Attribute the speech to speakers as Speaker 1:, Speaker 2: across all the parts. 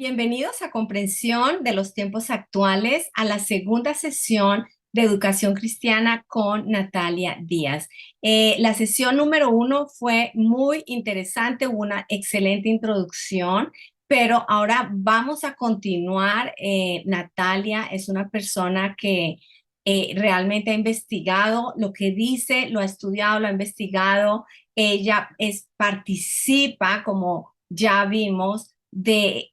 Speaker 1: Bienvenidos a Comprensión de los Tiempos Actuales, a la segunda sesión de Educación Cristiana con Natalia Díaz. La sesión número 1 fue muy interesante, hubo una excelente introducción, pero ahora vamos a continuar. Natalia es una persona que realmente ha investigado lo que dice, lo ha estudiado, lo ha investigado. Ella participa, como ya vimos, de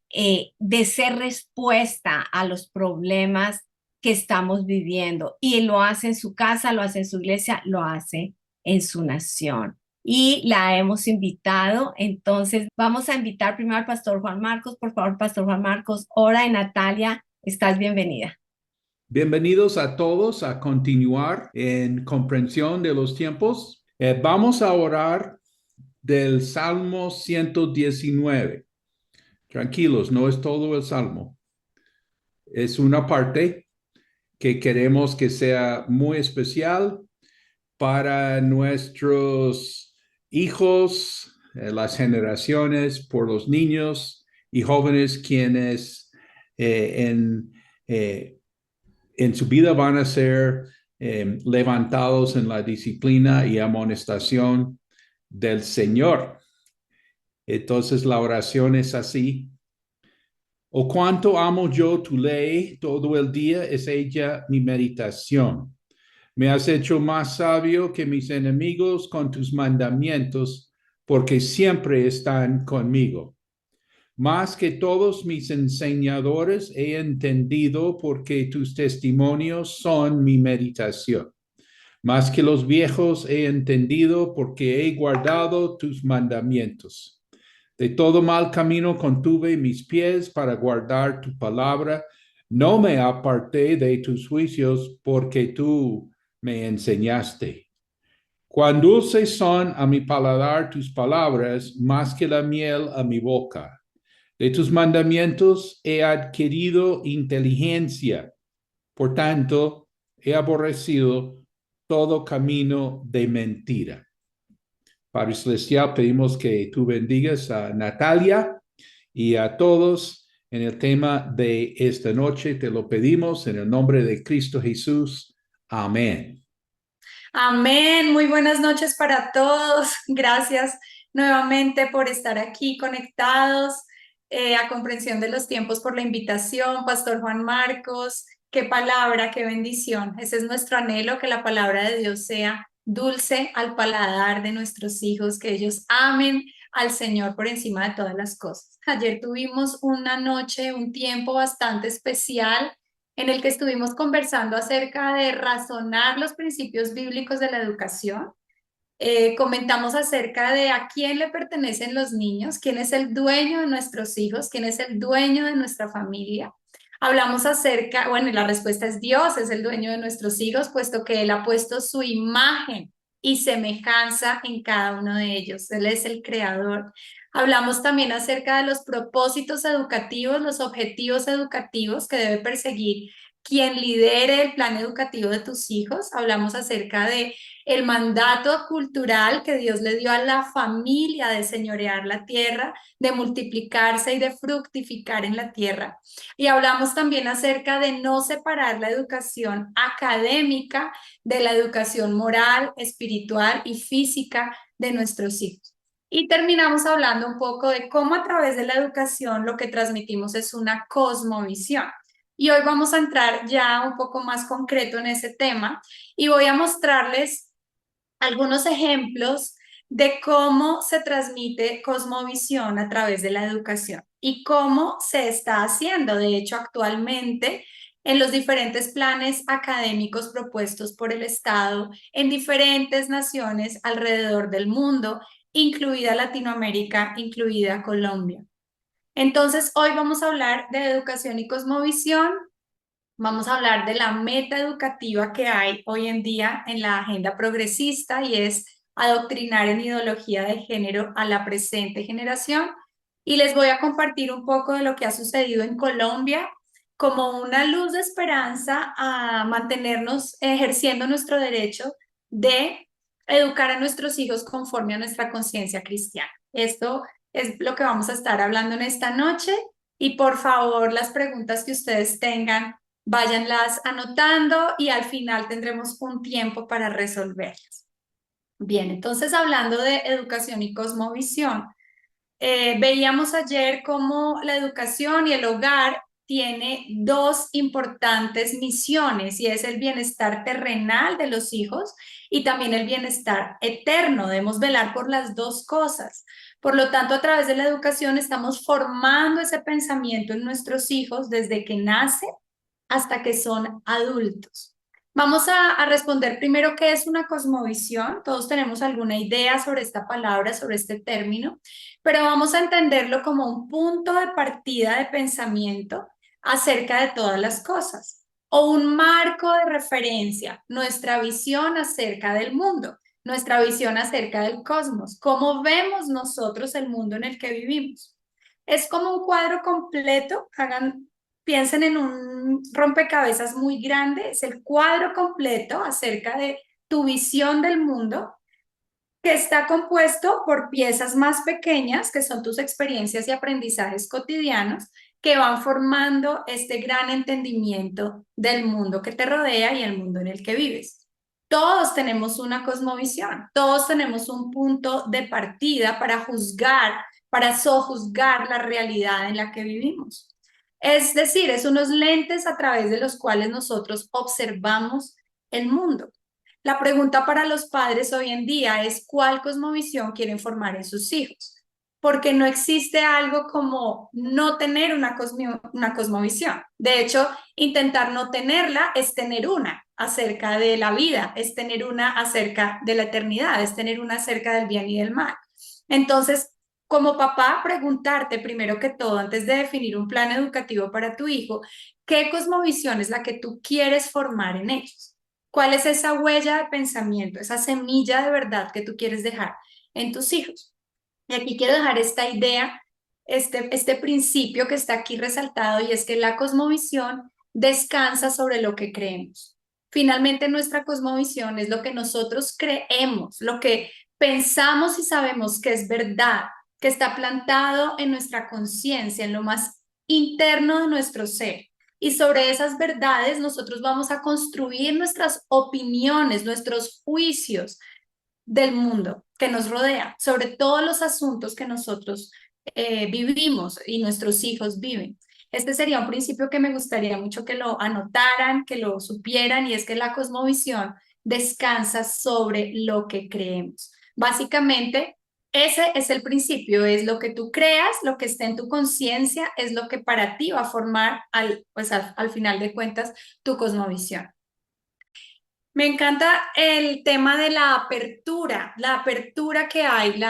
Speaker 1: ser respuesta a los problemas que estamos viviendo. Y lo hace en su casa, lo hace en su iglesia, lo hace en su nación. Y la hemos invitado, entonces vamos a invitar primero al pastor Juan Marcos. Por favor, pastor Juan Marcos, ora y Natalia, estás bienvenida.
Speaker 2: Bienvenidos a todos a continuar en comprensión de los tiempos. Vamos a orar del Salmo 119. Tranquilos, no es todo el Salmo. Es una parte que queremos que sea muy especial para nuestros hijos, las generaciones, por los niños y jóvenes quienes eh, en... eh, en su vida van a ser levantados en la disciplina y amonestación del Señor. Entonces la oración es así. Oh, cuánto amo yo tu ley, todo el día es ella mi meditación. Me has hecho más sabio que mis enemigos con tus mandamientos, porque siempre están conmigo. Más que todos mis enseñadores he entendido porque tus testimonios son mi meditación. Más que los viejos he entendido porque he guardado tus mandamientos. De todo mal camino contuve mis pies para guardar tu palabra. No me aparté de tus juicios porque tú me enseñaste. Cuán dulces son a mi paladar tus palabras, más que la miel a mi boca. De tus mandamientos he adquirido inteligencia, por tanto, he aborrecido todo camino de mentira. Padre Celestial, pedimos que tú bendigas a Natalia y a todos en el tema de esta noche. Te lo pedimos en el nombre de Cristo Jesús. Amén.
Speaker 3: Amén, muy buenas noches para todos. Gracias nuevamente por estar aquí conectados a comprensión de los tiempos, por la invitación, Pastor Juan Marcos. Qué palabra, qué bendición. Ese es nuestro anhelo, que la palabra de Dios sea dulce al paladar de nuestros hijos, que ellos amen al Señor por encima de todas las cosas. Ayer tuvimos una noche, un tiempo bastante especial en el que estuvimos conversando acerca de razonar los principios bíblicos de la educación. Comentamos acerca de a quién le pertenecen los niños, quién es el dueño de nuestros hijos, quién es el dueño de nuestra familia. Hablamos acerca, bueno, y la respuesta es Dios es el dueño de nuestros hijos, puesto que Él ha puesto su imagen y semejanza en cada uno de ellos. Él es el creador. Hablamos también acerca de los propósitos educativos, los objetivos educativos que debe perseguir quien lidere el plan educativo de tus hijos. Hablamos acerca de el mandato cultural que Dios le dio a la familia de señorear la tierra, de multiplicarse y de fructificar en la tierra. Y hablamos también acerca de no separar la educación académica de la educación moral, espiritual y física de nuestros hijos. Y terminamos hablando un poco de cómo a través de la educación lo que transmitimos es una cosmovisión. Y hoy vamos a entrar ya un poco más concreto en ese tema y voy a mostrarles algunos ejemplos de cómo se transmite cosmovisión a través de la educación y cómo se está haciendo, de hecho, actualmente en los diferentes planes académicos propuestos por el Estado en diferentes naciones alrededor del mundo, incluida Latinoamérica, incluida Colombia. Entonces, hoy vamos a hablar de educación y cosmovisión. Vamos a hablar de la meta educativa que hay hoy en día en la agenda progresista y es adoctrinar en ideología de género a la presente generación. Y les voy a compartir un poco de lo que ha sucedido en Colombia como una luz de esperanza a mantenernos ejerciendo nuestro derecho de educar a nuestros hijos conforme a nuestra conciencia cristiana. Esto es lo que vamos a estar hablando en esta noche. Y por favor, las preguntas que ustedes tengan, váyanlas anotando y al final tendremos un tiempo para resolverlas. Bien, entonces hablando de educación y cosmovisión, veíamos ayer cómo la educación y el hogar tiene dos importantes misiones y es el bienestar terrenal de los hijos y también el bienestar eterno. Debemos velar por las dos cosas. Por lo tanto, a través de la educación estamos formando ese pensamiento en nuestros hijos desde que nacen hasta que son adultos. Vamos a responder primero qué es una cosmovisión. Todos tenemos alguna idea sobre esta palabra, sobre este término, pero vamos a entenderlo como un punto de partida de pensamiento acerca de todas las cosas o un marco de referencia, nuestra visión acerca del mundo, nuestra visión acerca del cosmos, cómo vemos nosotros el mundo en el que vivimos. Es como un cuadro completo, piensen en un rompecabezas muy grande, es el cuadro completo acerca de tu visión del mundo, que está compuesto por piezas más pequeñas, que son tus experiencias y aprendizajes cotidianos, que van formando este gran entendimiento del mundo que te rodea y el mundo en el que vives. Todos tenemos una cosmovisión, todos tenemos un punto de partida para juzgar, para sojuzgar la realidad en la que vivimos. Es decir, es unos lentes a través de los cuales nosotros observamos el mundo. La pregunta para los padres hoy en día es ¿cuál cosmovisión quieren formar en sus hijos? Porque no existe algo como no tener una cosmovisión. De hecho, intentar no tenerla es tener una acerca de la vida, es tener una acerca de la eternidad, es tener una acerca del bien y del mal. Entonces, como papá, preguntarte primero que todo, antes de definir un plan educativo para tu hijo, ¿qué cosmovisión es la que tú quieres formar en ellos? ¿Cuál es esa huella de pensamiento, esa semilla de verdad que tú quieres dejar en tus hijos? Y aquí quiero dejar esta idea, este principio que está aquí resaltado y es que la cosmovisión descansa sobre lo que creemos. Finalmente, nuestra cosmovisión es lo que nosotros creemos, lo que pensamos y sabemos que es verdad, que está plantado en nuestra conciencia, en lo más interno de nuestro ser. Y sobre esas verdades nosotros vamos a construir nuestras opiniones, nuestros juicios del mundo que nos rodea, sobre todos los asuntos que nosotros vivimos y nuestros hijos viven. Este sería un principio que me gustaría mucho que lo anotaran, que lo supieran, y es que la cosmovisión descansa sobre lo que creemos. Básicamente, ese es el principio, es lo que tú creas, lo que esté en tu conciencia, es lo que para ti va a formar al final de cuentas tu cosmovisión. Me encanta el tema de la apertura que hay,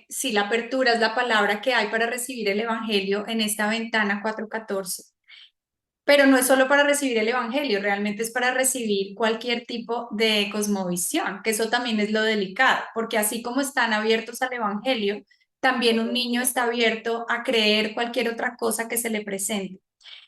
Speaker 3: sí, la apertura es la palabra que hay para recibir el Evangelio en esta ventana 4:14. Pero no es solo para recibir el Evangelio, realmente es para recibir cualquier tipo de cosmovisión, que eso también es lo delicado, porque así como están abiertos al Evangelio, también un niño está abierto a creer cualquier otra cosa que se le presente.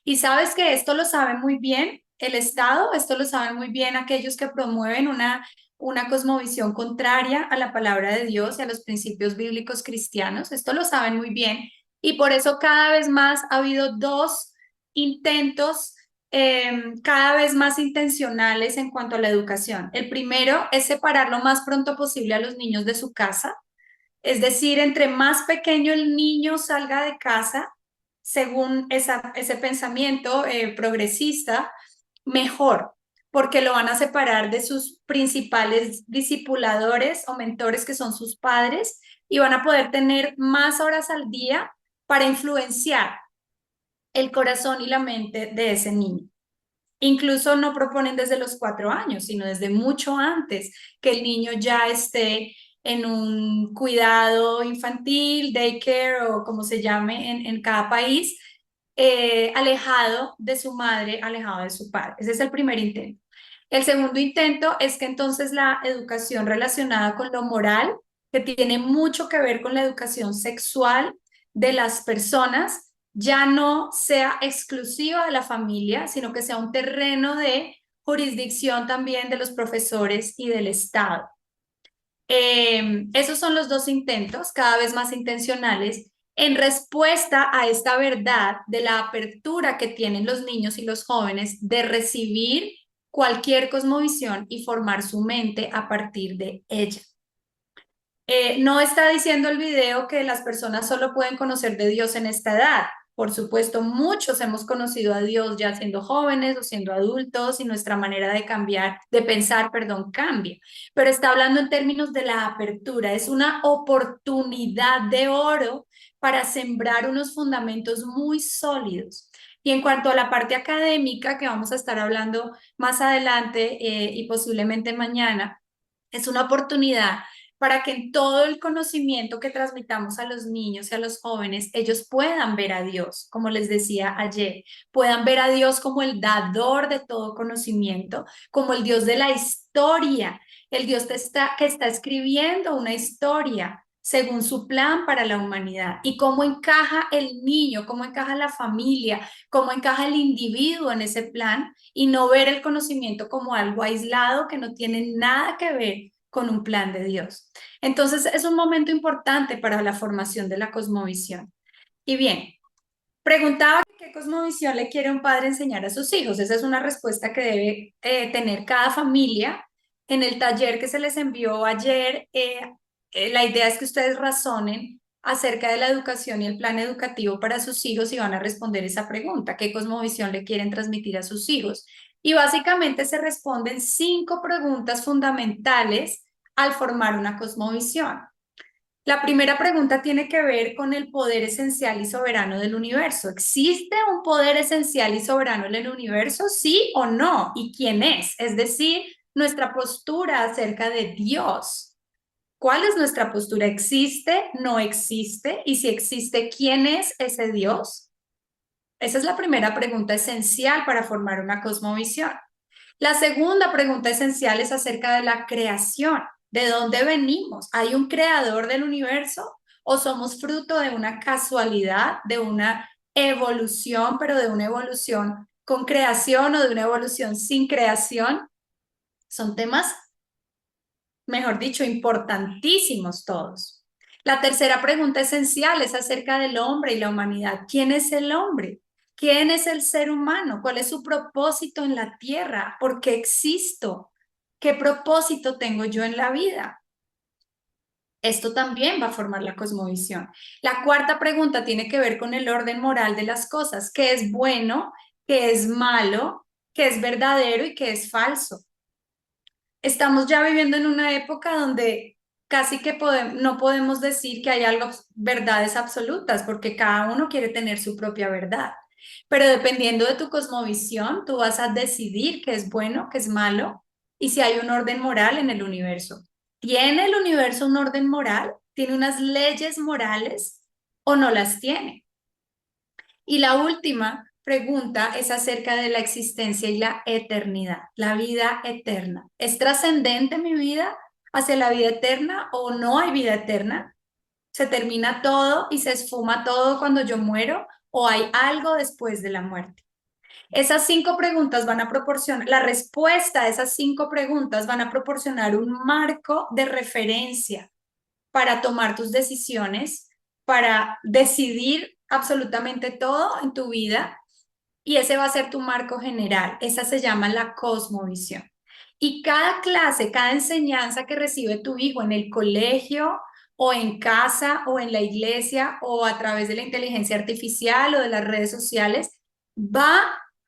Speaker 3: Y sabes que esto lo sabe muy bien el Estado, esto lo saben muy bien aquellos que promueven una cosmovisión contraria a la palabra de Dios y a los principios bíblicos cristianos, esto lo saben muy bien, y por eso cada vez más ha habido dos intentos cada vez más intencionales en cuanto a la educación. El primero es separar lo más pronto posible a los niños de su casa, es decir, entre más pequeño el niño salga de casa, según ese pensamiento progresista, mejor, porque lo van a separar de sus principales discipuladores o mentores que son sus padres y van a poder tener más horas al día para influenciar el corazón y la mente de ese niño. Incluso no proponen desde los 4 años, sino desde mucho antes, que el niño ya esté en un cuidado infantil, daycare o como se llame en cada país, alejado de su madre, alejado de su padre. Ese es el primer intento. El segundo intento es que entonces la educación relacionada con lo moral, que tiene mucho que ver con la educación sexual de las personas, ya no sea exclusiva de la familia, sino que sea un terreno de jurisdicción también de los profesores y del Estado. Esos son los dos intentos, cada vez más intencionales. en respuesta a esta verdad de la apertura que tienen los niños y los jóvenes de recibir cualquier cosmovisión y formar su mente a partir de ella. No está diciendo el video que las personas solo pueden conocer de Dios en esta edad. Por supuesto, muchos hemos conocido a Dios ya siendo jóvenes o siendo adultos y nuestra manera de cambiar, de pensar, perdón, cambia. Pero está hablando en términos de la apertura. Es una oportunidad de oro para sembrar unos fundamentos muy sólidos. Y en cuanto a la parte académica, que vamos a estar hablando más adelante y posiblemente mañana, es una oportunidad para que en todo el conocimiento que transmitamos a los niños y a los jóvenes, ellos puedan ver a Dios, como les decía ayer, puedan ver a Dios como el dador de todo conocimiento, como el Dios de la historia, el Dios que está escribiendo una historia según su plan para la humanidad y cómo encaja el niño, cómo encaja la familia, cómo encaja el individuo en ese plan y no ver el conocimiento como algo aislado que no tiene nada que ver con un plan de Dios. Entonces es un momento importante para la formación de la cosmovisión. Y bien, preguntaba qué cosmovisión le quiere un padre enseñar a sus hijos. Esa es una respuesta que debe tener cada familia. En el taller que se les envió ayer, la idea es que ustedes razonen acerca de la educación y el plan educativo para sus hijos y van a responder esa pregunta, ¿qué cosmovisión le quieren transmitir a sus hijos? Y básicamente se responden 5 preguntas fundamentales al formar una cosmovisión. La primera pregunta tiene que ver con el poder esencial y soberano del universo. ¿Existe un poder esencial y soberano en el universo? ¿Sí o no? ¿Y quién es? Es decir, nuestra postura acerca de Dios. ¿Cuál es nuestra postura? ¿Existe? ¿No existe? Y si existe, ¿quién es ese Dios? Esa es la primera pregunta esencial para formar una cosmovisión. La segunda pregunta esencial es acerca de la creación. ¿De dónde venimos? ¿Hay un creador del universo? ¿O somos fruto de una casualidad, de una evolución, pero de una evolución con creación o de una evolución sin creación? Son temas, mejor dicho, importantísimos todos. La tercera pregunta esencial es acerca del hombre y la humanidad. ¿Quién es el hombre? ¿Quién es el ser humano? ¿Cuál es su propósito en la tierra? ¿Por qué existo? ¿Qué propósito tengo yo en la vida? Esto también va a formar la cosmovisión. La cuarta pregunta tiene que ver con el orden moral de las cosas. ¿Qué es bueno? ¿Qué es malo? ¿Qué es verdadero y qué es falso? Estamos ya viviendo en una época donde casi que no podemos decir que hay algo, verdades absolutas, porque cada uno quiere tener su propia verdad. Pero dependiendo de tu cosmovisión, tú vas a decidir qué es bueno, qué es malo, y si hay un orden moral en el universo. ¿Tiene el universo un orden moral? ¿Tiene unas leyes morales o no las tiene? Y la última pregunta es acerca de la existencia y la eternidad, la vida eterna. ¿Es trascendente mi vida hacia la vida eterna o no hay vida eterna? ¿Se termina todo y se esfuma todo cuando yo muero o hay algo después de la muerte? Esas 5 preguntas van a proporcionar, la respuesta a esas 5 preguntas van a proporcionar un marco de referencia para tomar tus decisiones, para decidir absolutamente todo en tu vida y ese va a ser tu marco general. Esa se llama la cosmovisión. Y cada clase, cada enseñanza que recibe tu hijo en el colegio o en casa o en la iglesia o a través de la inteligencia artificial o de las redes sociales, va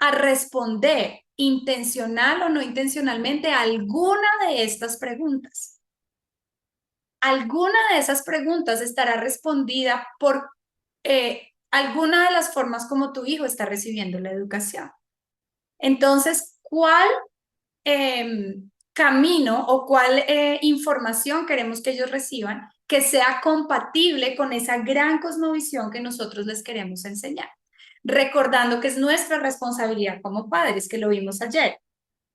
Speaker 3: a responder intencional o no intencionalmente a alguna de estas preguntas. Alguna de esas preguntas estará respondida por alguna de las formas como tu hijo está recibiendo la educación. Entonces, ¿cuál camino o cuál información queremos que ellos reciban que sea compatible con esa gran cosmovisión que nosotros les queremos enseñar? Recordando que es nuestra responsabilidad como padres, que lo vimos ayer,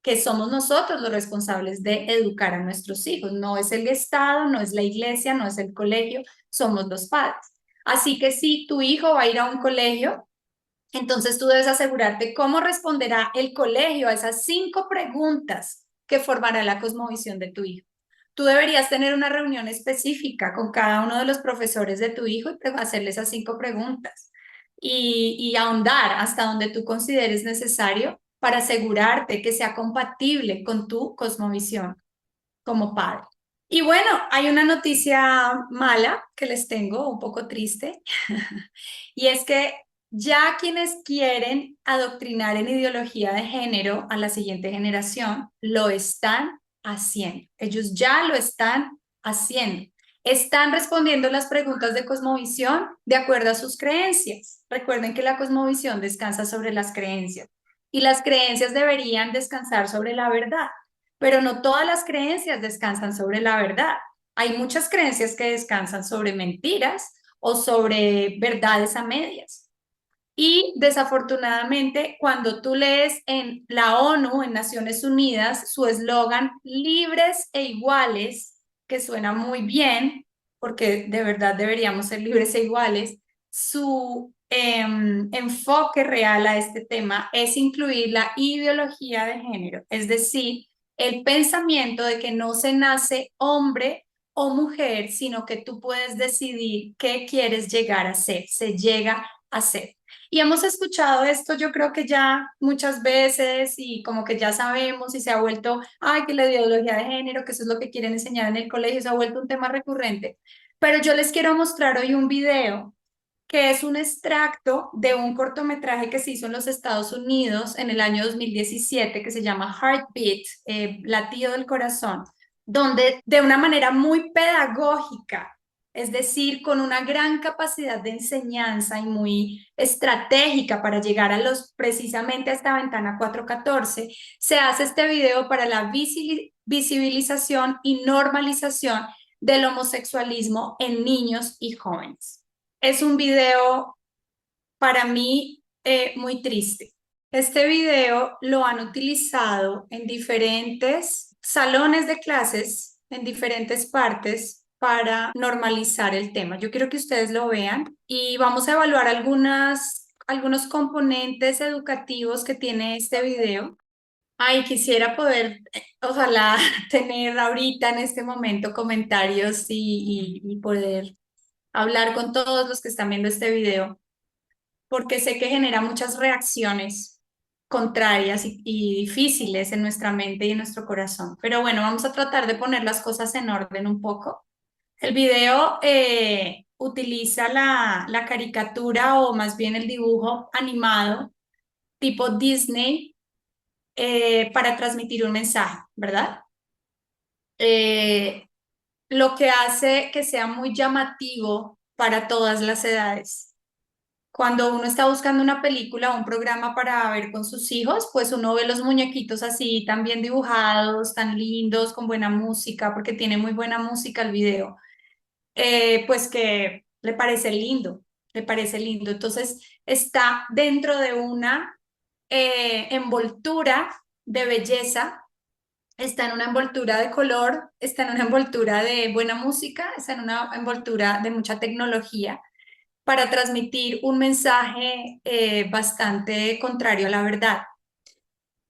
Speaker 3: que somos nosotros los responsables de educar a nuestros hijos. No es el Estado, no es la iglesia, no es el colegio, somos los padres. Así que si tu hijo va a ir a un colegio, entonces tú debes asegurarte cómo responderá el colegio a esas 5 preguntas que formarán la cosmovisión de tu hijo. tú deberías tener una reunión específica con cada uno de los profesores de tu hijo y hacerles esas 5 preguntas y ahondar hasta donde tú consideres necesario para asegurarte que sea compatible con tu cosmovisión como padre. Y bueno, hay una noticia mala que les tengo, un poco triste, y es que ya quienes quieren adoctrinar en ideología de género a la siguiente generación lo están haciendo. Ellos ya lo están haciendo. Están respondiendo las preguntas de cosmovisión de acuerdo a sus creencias. Recuerden que la cosmovisión descansa sobre las creencias y las creencias deberían descansar sobre la verdad, pero no todas las creencias descansan sobre la verdad. Hay muchas creencias que descansan sobre mentiras o sobre verdades a medias. Y desafortunadamente, cuando tú lees en la ONU, en Naciones Unidas, su eslogan libres e iguales, que suena muy bien, porque de verdad deberíamos ser libres e iguales, su enfoque real a este tema es incluir la ideología de género, es decir, el pensamiento de que no se nace hombre o mujer, sino que tú puedes decidir qué quieres llegar a ser, se llega a ser. Y hemos escuchado esto, yo creo que ya muchas veces y como que ya sabemos y se ha vuelto, ay, que la ideología de género, que eso es lo que quieren enseñar en el colegio, se ha vuelto un tema recurrente. Pero yo les quiero mostrar hoy un video que es un extracto de un cortometraje que se hizo en los Estados Unidos en el año 2017 que se llama Heartbeat, latido del corazón, donde de una manera muy pedagógica, es decir, con una gran capacidad de enseñanza y muy estratégica para llegar a precisamente a esta ventana 414, se hace este video para la visibilización y normalización del homosexualismo en niños y jóvenes. Es un video para mí muy triste. Este video lo han utilizado en diferentes salones de clases, en diferentes partes, para normalizar el tema. Yo quiero que ustedes lo vean y vamos a evaluar algunos componentes educativos que tiene este video. Ay, quisiera poder, ojalá, tener ahorita en este momento comentarios y poder hablar con todos los que están viendo este video, porque sé que genera muchas reacciones contrarias y difíciles en nuestra mente y en nuestro corazón. Pero bueno, vamos a tratar de poner las cosas en orden un poco. El video utiliza la caricatura o más bien el dibujo animado tipo Disney para transmitir un mensaje, ¿verdad? Lo que hace que sea muy llamativo para todas las edades. Cuando uno está buscando una película o un programa para ver con sus hijos, pues uno ve los muñequitos así, tan bien dibujados, tan lindos, con buena música, porque tiene muy buena música el video, pues que le parece lindo, le parece lindo. Entonces está dentro de una envoltura de belleza, está en una envoltura de color, está en una envoltura de buena música, está en una envoltura de mucha tecnología para transmitir un mensaje bastante contrario a la verdad.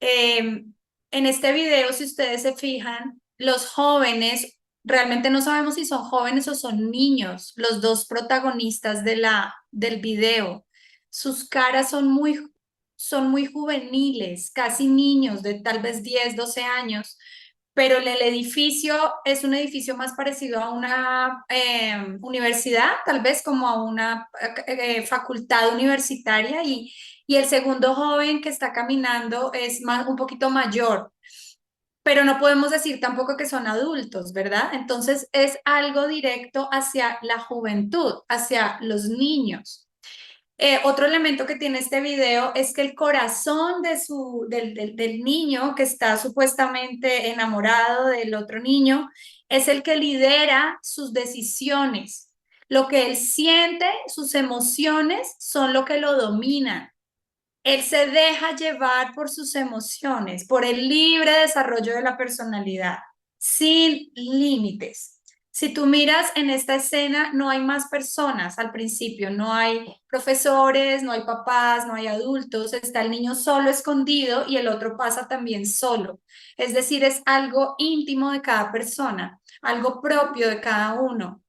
Speaker 3: En este video, si ustedes se fijan, los jóvenes, realmente no sabemos si son jóvenes o son niños, los dos protagonistas del video. Sus caras son muy juveniles, casi niños de tal vez 10, 12 años, pero el edificio es un edificio más parecido a una universidad, tal vez como a una facultad universitaria, y el segundo joven que está caminando es un poquito mayor, pero no podemos decir tampoco que son adultos, ¿verdad? Entonces es algo directo hacia la juventud, hacia los niños. Otro elemento que tiene este video es que el corazón del niño que está supuestamente enamorado del otro niño es el que lidera sus decisiones. Lo que él siente, sus emociones son lo que lo dominan. Él se deja llevar por sus emociones, por el libre desarrollo de la personalidad, sin límites. Si tú miras en esta escena, no hay más personas al principio, no hay profesores, no hay papás, no hay adultos, está el niño solo escondido y el otro pasa también solo. Es decir, es algo íntimo de cada persona, algo propio de cada uno.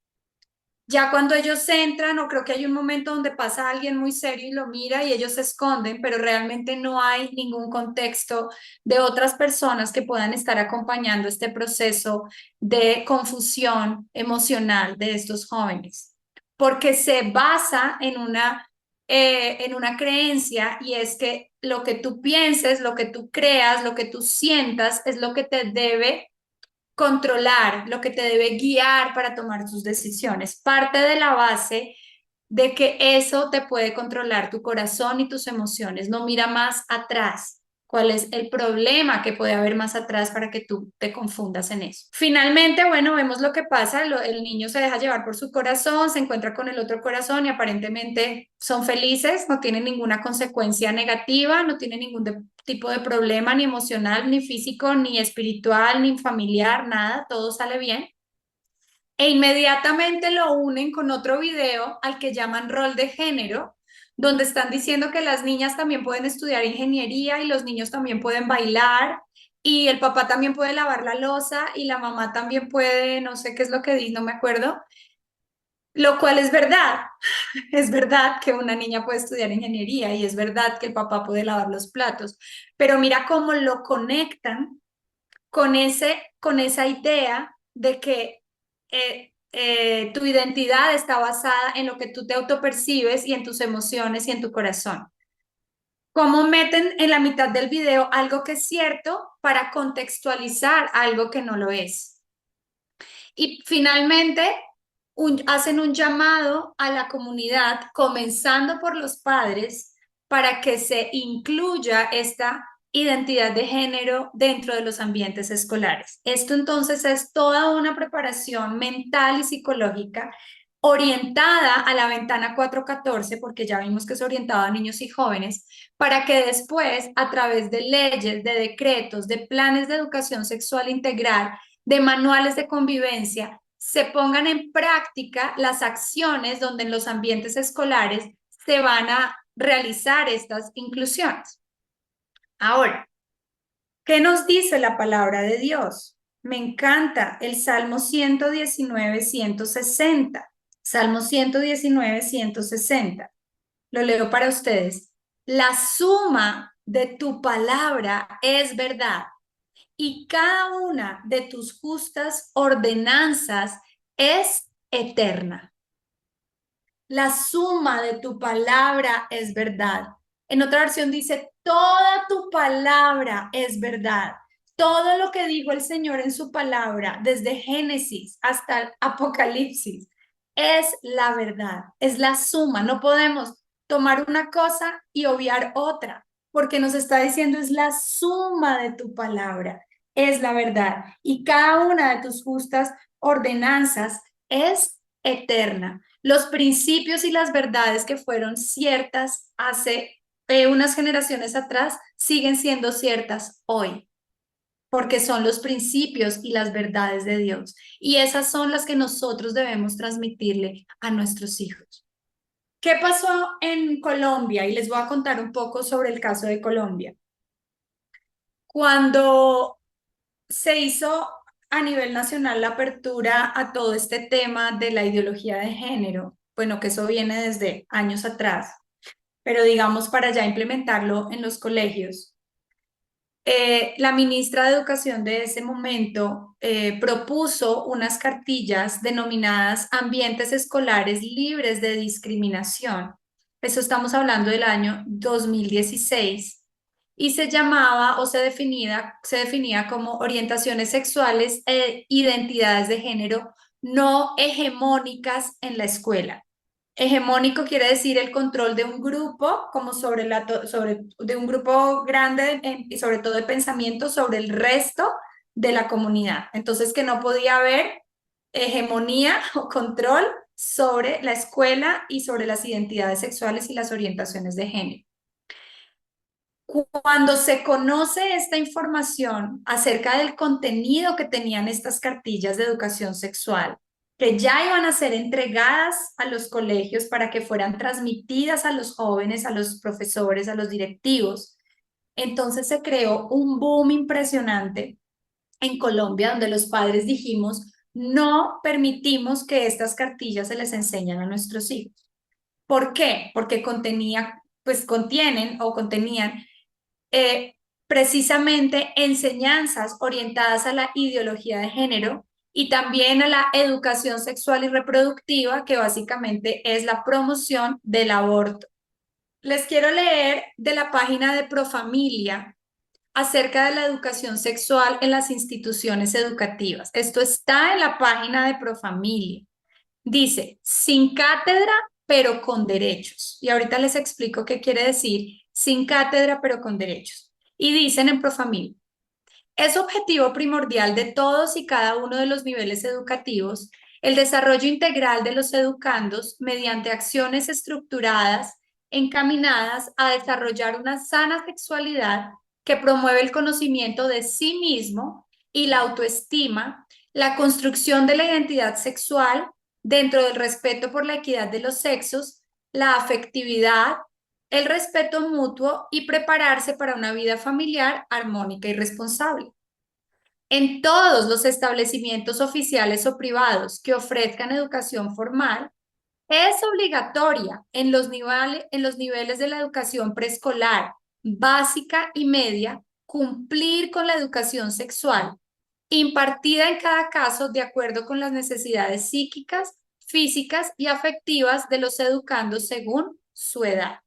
Speaker 3: Ya cuando ellos entran, o creo que hay un momento donde pasa alguien muy serio y lo mira y ellos se esconden, pero realmente no hay ningún contexto de otras personas que puedan estar acompañando este proceso de confusión emocional de estos jóvenes, porque se basa en una creencia y es que lo que tú pienses, lo que tú creas, lo que tú sientas es lo que te debe controlar, lo que te debe guiar para tomar tus decisiones. Parte de la base de que eso te puede controlar tu corazón y tus emociones. No mira más atrás. ¿Cuál es el problema que puede haber más atrás para que tú te confundas en eso? Finalmente, bueno, vemos lo que pasa. El niño se deja llevar por su corazón, se encuentra con el otro corazón y aparentemente son felices, no tienen ninguna consecuencia negativa, no tienen ningún tipo de problema ni emocional, ni físico, ni espiritual, ni familiar, nada, todo sale bien. E inmediatamente lo unen con otro video al que llaman rol de género, donde están diciendo que las niñas también pueden estudiar ingeniería y los niños también pueden bailar y el papá también puede lavar la loza y la mamá también puede, no sé qué es lo que dice, no me acuerdo, lo cual es verdad. Es verdad que una niña puede estudiar ingeniería y es verdad que el papá puede lavar los platos, pero mira cómo lo conectan con esa idea de que tu identidad está basada en lo que tú te autopercibes y en tus emociones y en tu corazón. Cómo meten en la mitad del video algo que es cierto para contextualizar algo que no lo es. Y finalmente hacen un llamado a la comunidad, comenzando por los padres, para que se incluya esta identidad de género dentro de los ambientes escolares. Esto entonces es toda una preparación mental y psicológica orientada a la ventana 414, porque ya vimos que es orientada a niños y jóvenes, para que después, a través de leyes, de decretos, de planes de educación sexual integral, de manuales de convivencia, se pongan en práctica las acciones donde en los ambientes escolares se van a realizar estas inclusiones. Ahora, ¿qué nos dice la palabra de Dios? Me encanta el Salmo 119, 160. Salmo 119, 160. Lo leo para ustedes. La suma de tu palabra es verdad y cada una de tus justas ordenanzas es eterna. La suma de tu palabra es verdad. En otra versión dice, toda tu palabra es verdad. Todo lo que dijo el Señor en su palabra, desde Génesis hasta el Apocalipsis, es la verdad, es la suma. No podemos tomar una cosa y obviar otra, porque nos está diciendo es la suma de tu palabra, es la verdad. Y cada una de tus justas ordenanzas es eterna. Los principios y las verdades que fueron ciertas hace unas generaciones atrás siguen siendo ciertas hoy, porque son los principios y las verdades de Dios. Y esas son las que nosotros debemos transmitirle a nuestros hijos. ¿Qué pasó en Colombia? Y les voy a contar un poco sobre el caso de Colombia. Cuando se hizo a nivel nacional la apertura a todo este tema de la ideología de género, bueno, que eso viene desde años atrás, pero digamos para ya implementarlo en los colegios. La ministra de Educación de ese momento propuso unas cartillas denominadas Ambientes Escolares Libres de Discriminación. Eso estamos hablando del año 2016 y se llamaba o se definía como orientaciones sexuales e identidades de género no hegemónicas en la escuela. Hegemónico quiere decir el control de un grupo, como de un grupo grande y sobre todo de pensamiento sobre el resto de la comunidad. Entonces que no podía haber hegemonía o control sobre la escuela y sobre las identidades sexuales y las orientaciones de género. Cuando se conoce esta información acerca del contenido que tenían estas cartillas de educación sexual, que ya iban a ser entregadas a los colegios para que fueran transmitidas a los jóvenes, a los profesores, a los directivos. Entonces se creó un boom impresionante en Colombia, donde los padres dijimos, no permitimos que estas cartillas se les enseñen a nuestros hijos. ¿Por qué? Porque contienen o contenían precisamente enseñanzas orientadas a la ideología de género y también a la educación sexual y reproductiva, que básicamente es la promoción del aborto. Les quiero leer de la página de Profamilia acerca de la educación sexual en las instituciones educativas. Esto está en la página de Profamilia. Dice, sin cátedra, pero con derechos. Y ahorita les explico qué quiere decir sin cátedra, pero con derechos. Y dicen en Profamilia, es objetivo primordial de todos y cada uno de los niveles educativos el desarrollo integral de los educandos mediante acciones estructuradas encaminadas a desarrollar una sana sexualidad que promueve el conocimiento de sí mismo y la autoestima, la construcción de la identidad sexual dentro del respeto por la equidad de los sexos, la afectividad, el respeto mutuo y prepararse para una vida familiar armónica y responsable. En todos los establecimientos oficiales o privados que ofrezcan educación formal, es obligatoria en los niveles de la educación preescolar, básica y media, cumplir con la educación sexual, impartida en cada caso de acuerdo con las necesidades psíquicas, físicas y afectivas de los educandos según su edad.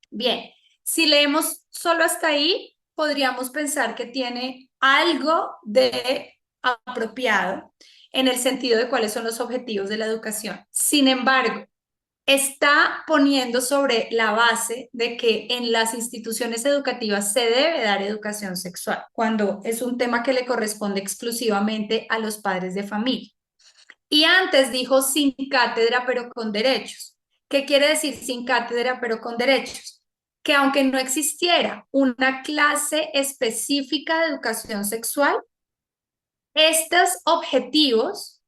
Speaker 3: Bien, si leemos solo hasta ahí, podríamos pensar que tiene algo de apropiado en el sentido de cuáles son los objetivos de la educación. Sin embargo, está poniendo sobre la base de que en las instituciones educativas se debe dar educación sexual, cuando es un tema que le corresponde exclusivamente a los padres de familia. Y antes dijo sin cátedra, pero con derechos. ¿Qué quiere decir sin cátedra, pero con derechos? Que aunque no existiera una clase específica de educación sexual, estos objetivos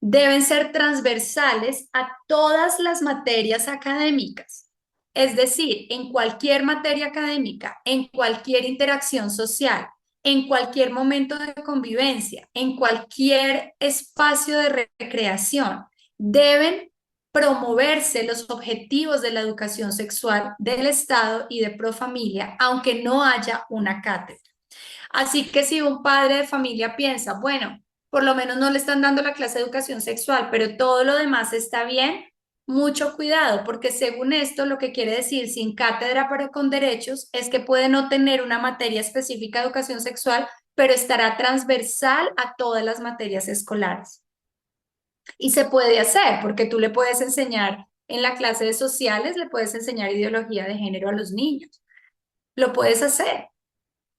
Speaker 3: deben ser transversales a todas las materias académicas. Es decir, en cualquier materia académica, en cualquier interacción social, en cualquier momento de convivencia, en cualquier espacio de recreación, deben promoverse los objetivos de la educación sexual del Estado y de Profamilia, aunque no haya una cátedra. Así que si un padre de familia piensa, bueno, por lo menos no le están dando la clase de educación sexual, pero todo lo demás está bien, mucho cuidado, porque según esto lo que quiere decir sin cátedra pero con derechos es que puede no tener una materia específica de educación sexual, pero estará transversal a todas las materias escolares. Y se puede hacer, porque tú le puedes enseñar en la clase de sociales, le puedes enseñar ideología de género a los niños. Lo puedes hacer.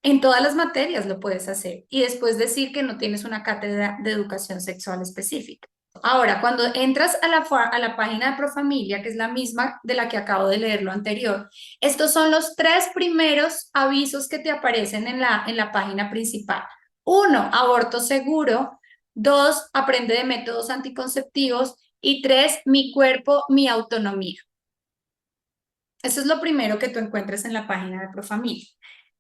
Speaker 3: En todas las materias lo puedes hacer y después decir que no tienes una cátedra de educación sexual específica. Ahora, cuando entras a la página de Profamilia, que es la misma de la que acabo de leer lo anterior, estos son los 3 primeros avisos que te aparecen en la página principal. 1, aborto seguro. 2, aprende de métodos anticonceptivos. Y 3, mi cuerpo, mi autonomía. Eso es lo primero que tú encuentres en la página de Profamilia.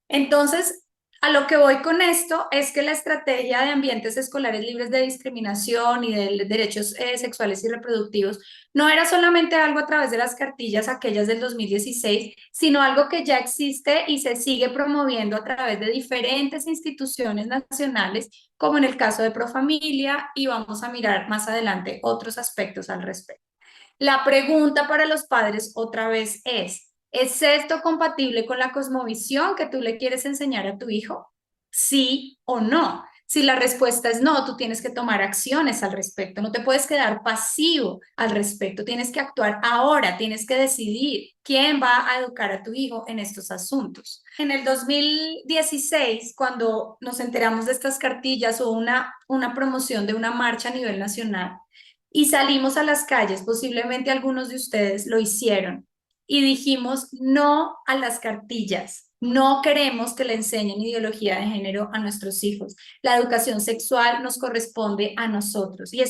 Speaker 3: Entonces, a lo que voy con esto es que la estrategia de ambientes escolares libres de discriminación y de derechos sexuales y reproductivos no era solamente algo a través de las cartillas aquellas del 2016, sino algo que ya existe y se sigue promoviendo a través de diferentes instituciones nacionales, como en el caso de Profamilia, y vamos a mirar más adelante otros aspectos al respecto. La pregunta para los padres otra vez ¿es esto compatible con la cosmovisión que tú le quieres enseñar a tu hijo? ¿Sí o no? Si la respuesta es no, tú tienes que tomar acciones al respecto, no te puedes quedar pasivo al respecto, tienes que actuar ahora, tienes que decidir quién va a educar a tu hijo en estos asuntos. En el 2016, cuando nos enteramos de estas cartillas, hubo una promoción de una marcha a nivel nacional y salimos a las calles, posiblemente algunos de ustedes lo hicieron, y dijimos no a las cartillas, No queremos que le enseñen ideología de género a nuestros hijos. La educación sexual nos corresponde a nosotros. Y yo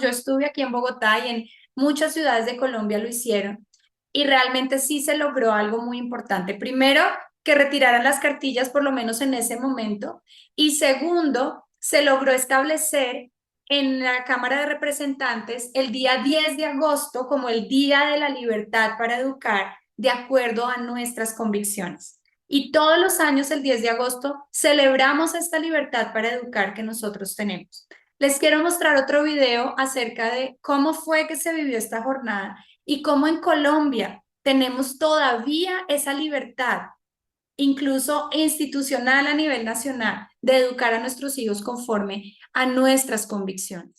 Speaker 3: estuve aquí en Bogotá y en muchas ciudades de Colombia lo hicieron. Y realmente sí se logró algo muy importante. Primero, que retiraran las cartillas por lo menos en ese momento. Y segundo, se logró establecer en la Cámara de Representantes el día 10 de agosto como el Día de la Libertad para Educar de acuerdo a nuestras convicciones. Y todos los años, el 10 de agosto, celebramos esta libertad para educar que nosotros tenemos. Les quiero mostrar otro video acerca de cómo fue que se vivió esta jornada y cómo en Colombia tenemos todavía esa libertad, incluso institucional a nivel nacional, de educar a nuestros hijos conforme a nuestras convicciones.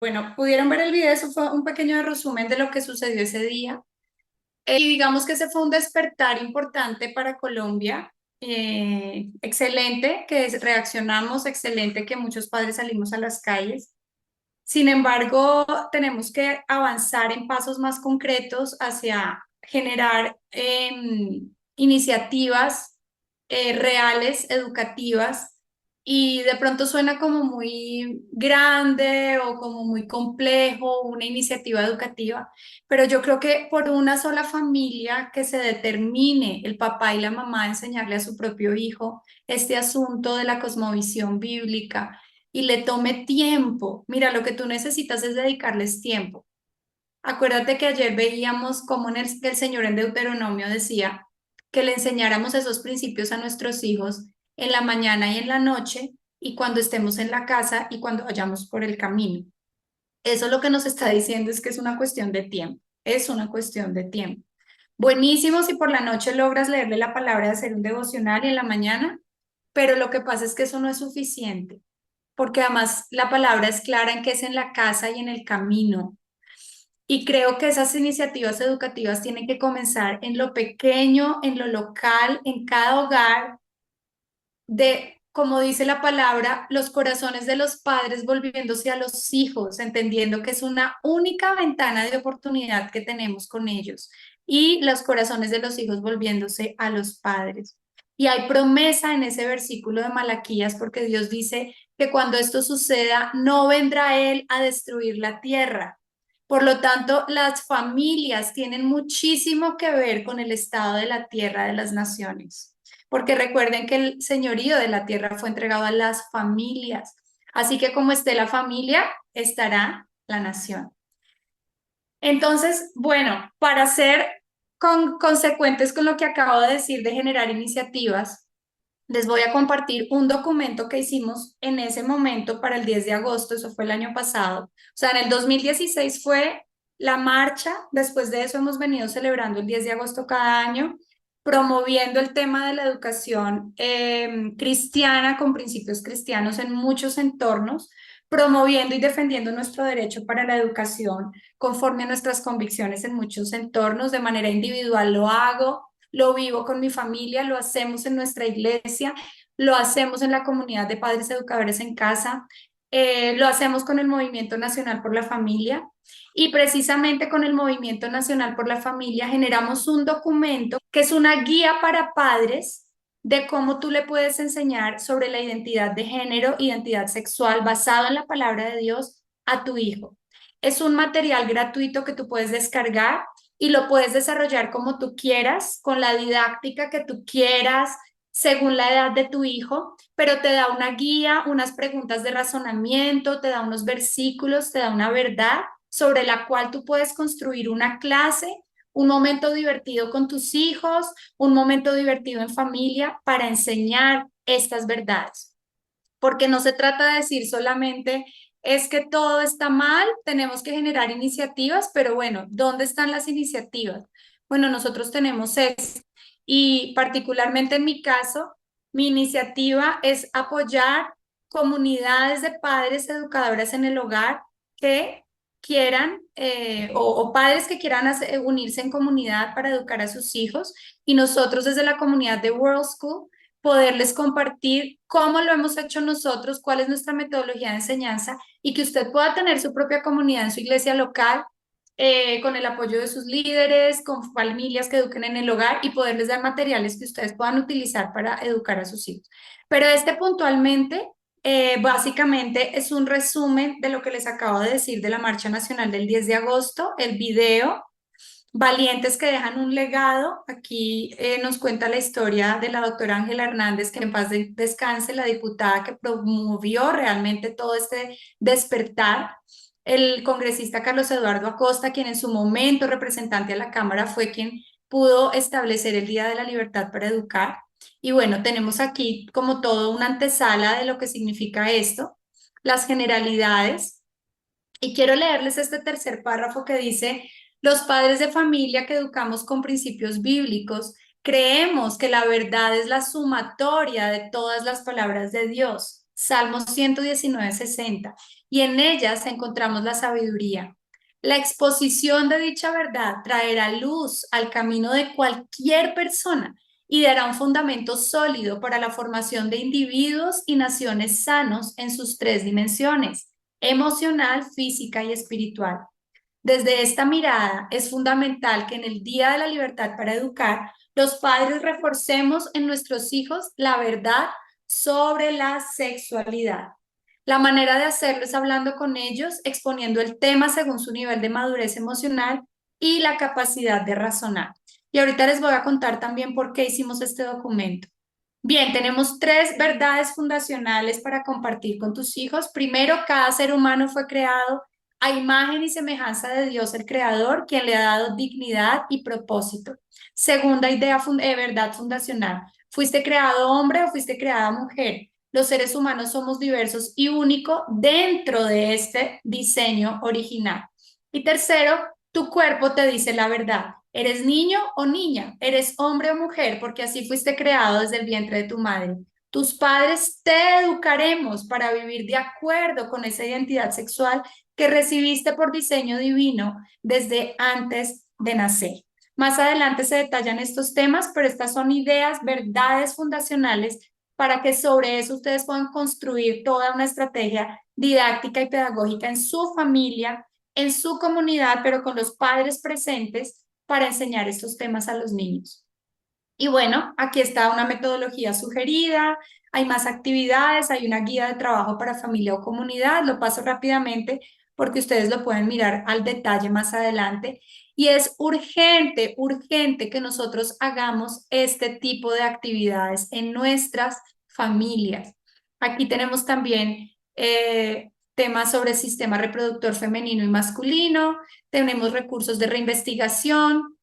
Speaker 3: Bueno, pudieron ver el video, eso fue un pequeño resumen de lo que sucedió ese día. Y digamos que ese fue un despertar importante para Colombia. Excelente que reaccionamos, excelente que muchos padres salimos a las calles. Sin embargo, tenemos que avanzar en pasos más concretos hacia generar iniciativas reales, educativas, y de pronto suena como muy grande o como muy complejo una iniciativa educativa, pero yo creo que por una sola familia que se determine el papá y la mamá a enseñarle a su propio hijo este asunto de la cosmovisión bíblica y le tome tiempo. Mira, lo que tú necesitas es dedicarles tiempo. Acuérdate que ayer veíamos cómo el Señor en Deuteronomio decía que le enseñáramos esos principios a nuestros hijos en la mañana y en la noche, y cuando estemos en la casa y cuando vayamos por el camino. Eso lo que nos está diciendo es que es una cuestión de tiempo, es una cuestión de tiempo. Buenísimo si por la noche logras leerle la palabra, de hacer un devocional, y en la mañana, pero lo que pasa es que eso no es suficiente, porque además la palabra es clara en que es en la casa y en el camino. Y creo que esas iniciativas educativas tienen que comenzar en lo pequeño, en lo local, en cada hogar, de, como dice la palabra, los corazones de los padres volviéndose a los hijos, entendiendo que es una única ventana de oportunidad que tenemos con ellos, y los corazones de los hijos volviéndose a los padres. Y hay promesa en ese versículo de Malaquías, porque Dios dice que cuando esto suceda, no vendrá Él a destruir la tierra. Por lo tanto, las familias tienen muchísimo que ver con el estado de la tierra de las naciones, porque recuerden que el señorío de la tierra fue entregado a las familias. Así que como esté la familia, estará la nación. Entonces, bueno, para ser consecuentes con lo que acabo de decir de generar iniciativas, les voy a compartir un documento que hicimos en ese momento para el 10 de agosto, eso fue el año pasado. O sea, en el 2016 fue la marcha, después de eso hemos venido celebrando el 10 de agosto cada año, promoviendo el tema de la educación cristiana con principios cristianos en muchos entornos, promoviendo y defendiendo nuestro derecho para la educación conforme a nuestras convicciones en muchos entornos. De manera individual lo hago, lo vivo con mi familia, lo hacemos en nuestra iglesia, lo hacemos en la comunidad de padres educadores en casa, lo hacemos con el Movimiento Nacional por la Familia y precisamente con el Movimiento Nacional por la Familia generamos un documento que es una guía para padres de cómo tú le puedes enseñar sobre la identidad de género, identidad sexual basado en la palabra de Dios a tu hijo. Es un material gratuito que tú puedes descargar y lo puedes desarrollar como tú quieras, con la didáctica que tú quieras, según la edad de tu hijo, pero te da una guía, unas preguntas de razonamiento, te da unos versículos, te da una verdad sobre la cual tú puedes construir una clase, un momento divertido con tus hijos, un momento divertido en familia para enseñar estas verdades. Porque no se trata de decir solamente es que todo está mal, tenemos que generar iniciativas, pero bueno, ¿dónde están las iniciativas? Bueno, nosotros tenemos esto y particularmente en mi caso, mi iniciativa es apoyar comunidades de padres educadoras en el hogar que quieran o padres que quieran unirse en comunidad para educar a sus hijos y nosotros desde la comunidad de World School poderles compartir cómo lo hemos hecho nosotros, cuál es nuestra metodología de enseñanza y que usted pueda tener su propia comunidad en su iglesia local con el apoyo de sus líderes, con familias que eduquen en el hogar y poderles dar materiales que ustedes puedan utilizar para educar a sus hijos. Pero este puntualmente, básicamente es un resumen de lo que les acabo de decir de la Marcha Nacional del 10 de agosto, el video Valientes que dejan un legado. Aquí nos cuenta la historia de la doctora Ángela Hernández, que en paz descanse, la diputada que promovió realmente todo este despertar. El congresista Carlos Eduardo Acosta, quien en su momento representante a la Cámara fue quien pudo establecer el Día de la Libertad para Educar. Y bueno, tenemos aquí como todo una antesala de lo que significa esto, las generalidades. Y quiero leerles este tercer párrafo que dice: los padres de familia que educamos con principios bíblicos creemos que la verdad es la sumatoria de todas las palabras de Dios. Salmos 119:60. Y en ellas encontramos la sabiduría. La exposición de dicha verdad traerá luz al camino de cualquier persona y dará un fundamento sólido para la formación de individuos y naciones sanos en sus tres dimensiones: emocional, física y espiritual. Desde esta mirada es fundamental que en el Día de la Libertad para Educar, los padres reforcemos en nuestros hijos la verdad sobre la sexualidad. La manera de hacerlo es hablando con ellos, exponiendo el tema según su nivel de madurez emocional y la capacidad de razonar. Y ahorita les voy a contar también por qué hicimos este documento. Bien, tenemos 3 verdades fundacionales para compartir con tus hijos. Primero, cada ser humano fue creado a imagen y semejanza de Dios el Creador, quien le ha dado dignidad y propósito. Segunda idea, verdad fundacional. Fuiste creado hombre o fuiste creada mujer. Los seres humanos somos diversos y únicos dentro de este diseño original. Y tercero, tu cuerpo te dice la verdad. ¿Eres niño o niña? ¿Eres hombre o mujer? Porque así fuiste creado desde el vientre de tu madre. Tus padres te educaremos para vivir de acuerdo con esa identidad sexual que recibiste por diseño divino desde antes de nacer. Más adelante se detallan estos temas, pero estas son ideas, verdades fundacionales para que sobre eso ustedes puedan construir toda una estrategia didáctica y pedagógica en su familia, en su comunidad, pero con los padres presentes para enseñar estos temas a los niños. Y bueno, aquí está una metodología sugerida, hay más actividades, hay una guía de trabajo para familia o comunidad, lo paso rápidamente porque ustedes lo pueden mirar al detalle más adelante. Y es urgente, urgente que nosotros hagamos este tipo de actividades en nuestras familias. Aquí tenemos también temas sobre sistema reproductor femenino y masculino, tenemos recursos de reinvestigación,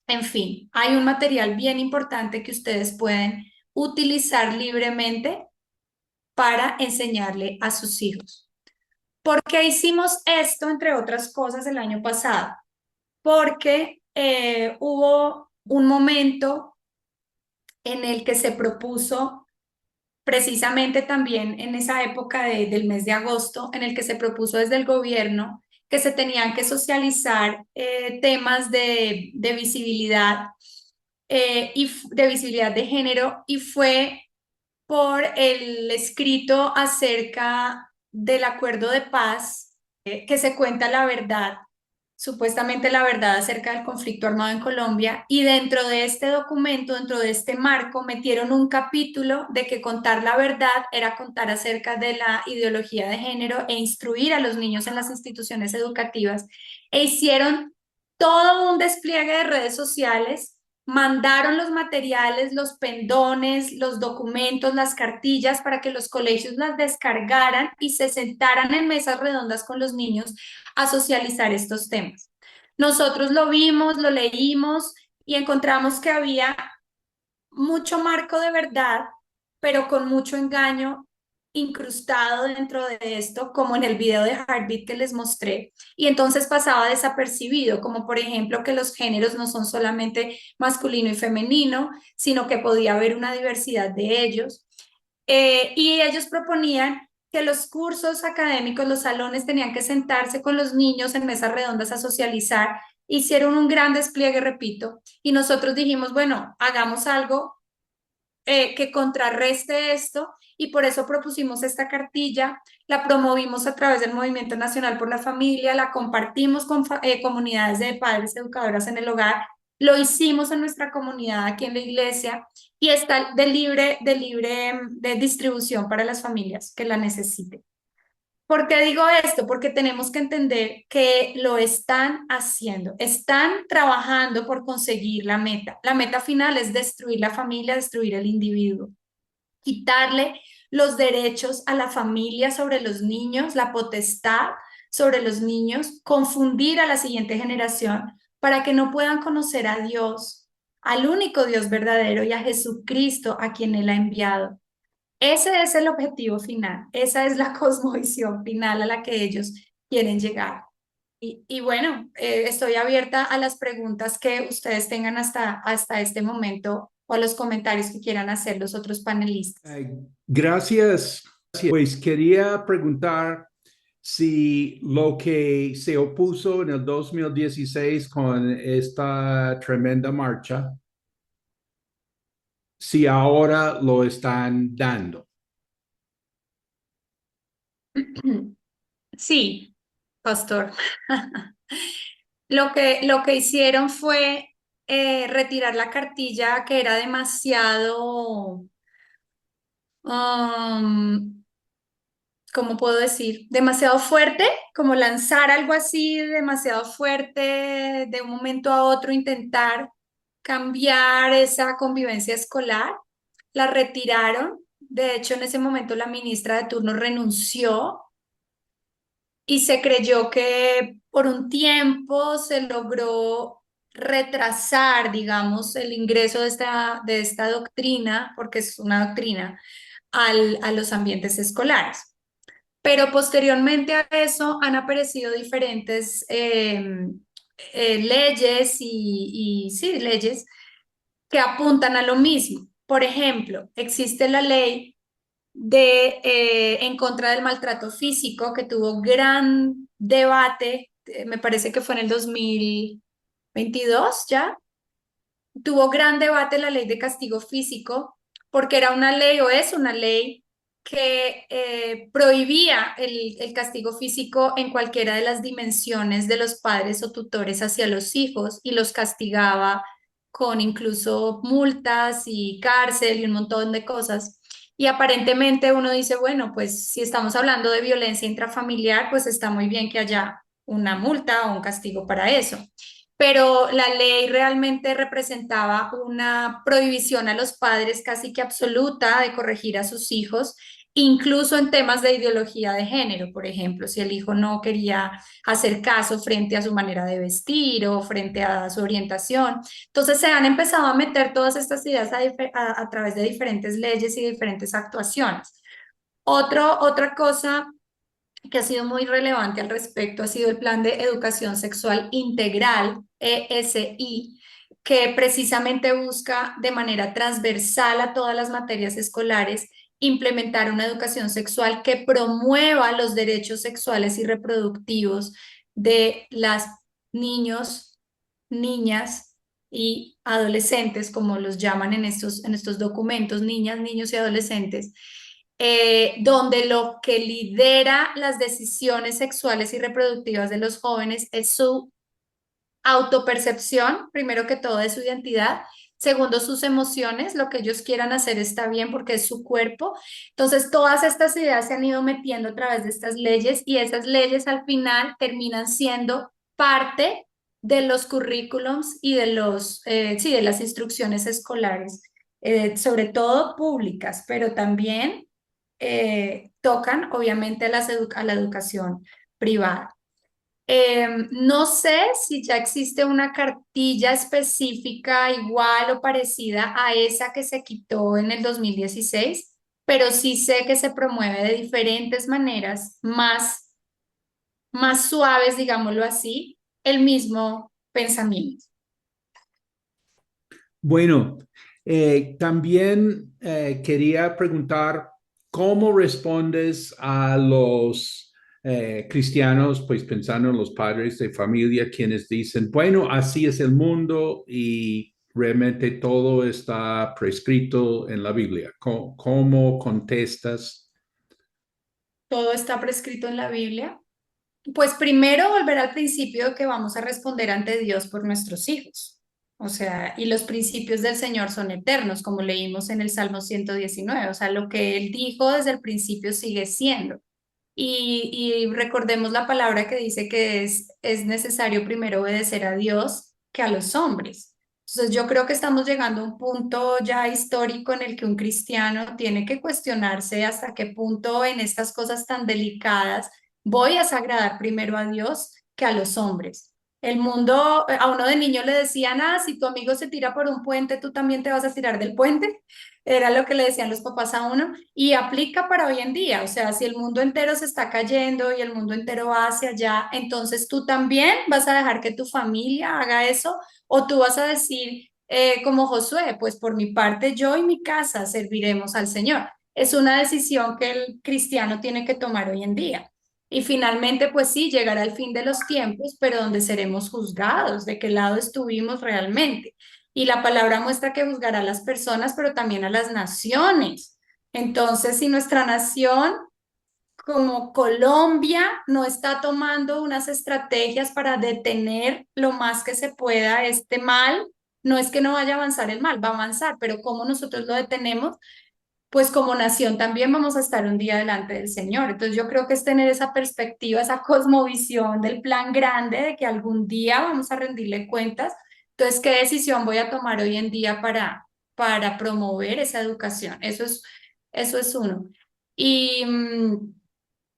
Speaker 3: en fin, hay un material bien importante que ustedes pueden utilizar libremente para enseñarle a sus hijos. ¿Por qué hicimos esto, entre otras cosas, el año pasado? Porque hubo un momento en el que se propuso, precisamente también en esa época del mes de agosto, en el que se propuso desde el gobierno que se tenían que socializar temas de visibilidad de visibilidad de género, y fue por el escrito acerca del acuerdo de paz, que se cuenta la verdad, supuestamente la verdad acerca del conflicto armado en Colombia, y dentro de este documento, dentro de este marco, metieron un capítulo de que contar la verdad era contar acerca de la ideología de género e instruir a los niños en las instituciones educativas, e hicieron todo un despliegue de redes sociales. Mandaron los materiales, los pendones, los documentos, las cartillas para que los colegios las descargaran y se sentaran en mesas redondas con los niños a socializar estos temas. Nosotros lo vimos, lo leímos y encontramos que había mucho marco de verdad, pero con mucho engaño incrustado dentro de esto, como en el video de Heartbeat que les mostré, y entonces pasaba desapercibido, como por ejemplo que los géneros no son solamente masculino y femenino, sino que podía haber una diversidad de ellos. Y ellos proponían que los cursos académicos, los salones, tenían que sentarse con los niños en mesas redondas a socializar. Hicieron un gran despliegue, repito, y nosotros dijimos, bueno, hagamos algo que contrarreste esto, y por eso propusimos esta cartilla, la promovimos a través del Movimiento Nacional por la Familia, la compartimos con comunidades de padres educadoras en el hogar, lo hicimos en nuestra comunidad aquí en la iglesia, y está de distribución para las familias que la necesiten. ¿Por qué digo esto? Porque tenemos que entender que lo están haciendo, están trabajando por conseguir la meta. La meta final es destruir la familia, destruir el individuo, quitarle los derechos a la familia sobre los niños, la potestad sobre los niños, confundir a la siguiente generación para que no puedan conocer a Dios, al único Dios verdadero, y a Jesucristo a quien Él ha enviado. Ese es el objetivo final, esa es la cosmovisión final a la que ellos quieren llegar. Y bueno, estoy abierta a las preguntas que ustedes tengan hasta este momento, o a los comentarios que quieran hacer los otros panelistas.
Speaker 2: Gracias. Pues quería preguntar si lo que se opuso en el 2016 con esta tremenda marcha, si ahora lo están dando.
Speaker 3: Sí, pastor. Lo que hicieron fue retirar la cartilla, que era demasiado, ¿cómo puedo decir? Demasiado fuerte, como lanzar algo así demasiado fuerte, de un momento a otro intentar cambiar esa convivencia escolar. La retiraron. De hecho, en ese momento la ministra de turno renunció, y se creyó que por un tiempo se logró retrasar, digamos, el ingreso de esta doctrina, porque es una doctrina, a los ambientes escolares. Pero posteriormente a eso han aparecido diferentes leyes sí, leyes que apuntan a lo mismo. Por ejemplo, existe la ley en contra del maltrato físico, que tuvo gran debate, me parece que fue en el 2022 ya, tuvo gran debate la ley de castigo físico, porque era una ley, o es una ley, que prohibía el castigo físico en cualquiera de las dimensiones de los padres o tutores hacia los hijos, y los castigaba con incluso multas y cárcel y un montón de cosas. Y aparentemente uno dice, bueno, pues si estamos hablando de violencia intrafamiliar, pues está muy bien que haya una multa o un castigo para eso. Pero la ley realmente representaba una prohibición a los padres casi que absoluta de corregir a sus hijos, incluso en temas de ideología de género. Por ejemplo, si el hijo no quería hacer caso frente a su manera de vestir o frente a su orientación. Entonces se han empezado a meter todas estas ideas a través de diferentes leyes y diferentes actuaciones. Otra cosa que ha sido muy relevante al respecto ha sido el Plan de Educación Sexual Integral, ESI, que precisamente busca de manera transversal a todas las materias escolares implementar una educación sexual que promueva los derechos sexuales y reproductivos de las niños, niñas y adolescentes, como los llaman en estos documentos, niñas, niños y adolescentes, donde lo que lidera las decisiones sexuales y reproductivas de los jóvenes es su autopercepción, primero que todo, de su identidad. Segundo, sus emociones, lo que ellos quieran hacer está bien porque es su cuerpo. Entonces, todas estas ideas se han ido metiendo a través de estas leyes y esas leyes al final terminan siendo parte de los currículums y de sí, de las instrucciones escolares, sobre todo públicas, pero también tocan obviamente a la educación privada. No sé si ya existe una cartilla específica igual o parecida a esa que se quitó en el 2016, pero sí sé que se promueve de diferentes maneras, más suaves, digámoslo así, el mismo pensamiento.
Speaker 2: Bueno, también quería preguntar cómo respondes a los cristianos, pues pensando en los padres de familia, quienes dicen, bueno, así es el mundo y realmente todo está prescrito en la Biblia. ¿Cómo contestas?
Speaker 3: Todo está prescrito en la Biblia. Pues primero volver al principio de que vamos a responder ante Dios por nuestros hijos. O sea, y los principios del Señor son eternos, como leímos en el Salmo 119. O sea, lo que Él dijo desde el principio sigue siendo. Y recordemos la palabra que dice que es necesario primero obedecer a Dios que a los hombres. Entonces yo creo que estamos llegando a un punto ya histórico en el que un cristiano tiene que cuestionarse hasta qué punto en estas cosas tan delicadas voy a sagradar primero a Dios que a los hombres. El mundo, a uno de niño le decían, ah, si tu amigo se tira por un puente, tú también te vas a tirar del puente. Era lo que le decían los papás a uno y aplica para hoy en día. O sea, si el mundo entero se está cayendo y el mundo entero va hacia allá, entonces tú también vas a dejar que tu familia haga eso o tú vas a decir, como Josué, pues por mi parte yo y mi casa serviremos al Señor. Es una decisión que el cristiano tiene que tomar hoy en día. Y finalmente, pues sí, llegará el fin de los tiempos, pero donde seremos juzgados, de qué lado estuvimos realmente. Y la palabra muestra que juzgará a las personas, pero también a las naciones. Entonces, si nuestra nación, como Colombia, no está tomando unas estrategias para detener lo más que se pueda este mal, no es que no vaya a avanzar el mal, va a avanzar, pero cómo nosotros lo detenemos, pues como nación también vamos a estar un día delante del Señor. Entonces yo creo que es tener esa perspectiva, esa cosmovisión del plan grande de que algún día vamos a rendirle cuentas. Entonces, ¿qué decisión voy a tomar hoy en día para promover esa educación? Eso es uno. Y,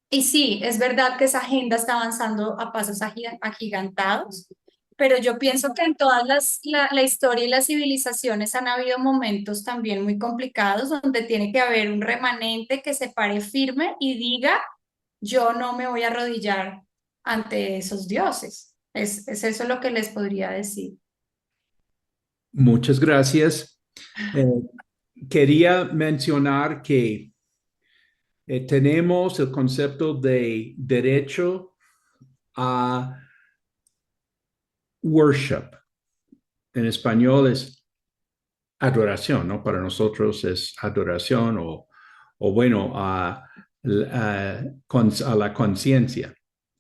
Speaker 3: y sí, es verdad que esa agenda está avanzando a pasos agigantados, pero yo pienso que en todas la historia y las civilizaciones han habido momentos también muy complicados donde tiene que haber un remanente que se pare firme y diga, yo no me voy a arrodillar ante esos dioses. Es eso lo que les podría decir.
Speaker 2: Muchas gracias. Eh, Quería mencionar que tenemos el concepto de derecho a worship. En español es adoración, ¿no? Para nosotros es adoración o bueno, a la conciencia,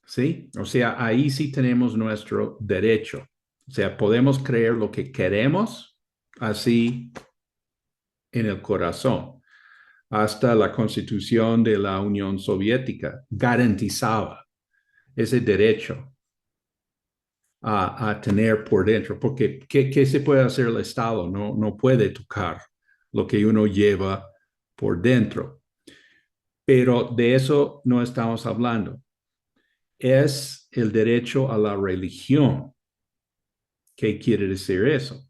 Speaker 2: ¿sí? O sea, ahí sí tenemos nuestro derecho. O sea, podemos creer lo que queremos, así en el corazón. Hasta la Constitución de la Unión Soviética garantizaba ese derecho a tener por dentro, porque ¿qué se puede hacer el Estado? No puede tocar lo que uno lleva por dentro. Pero de eso no estamos hablando. Es el derecho a la religión. ¿Qué quiere decir eso?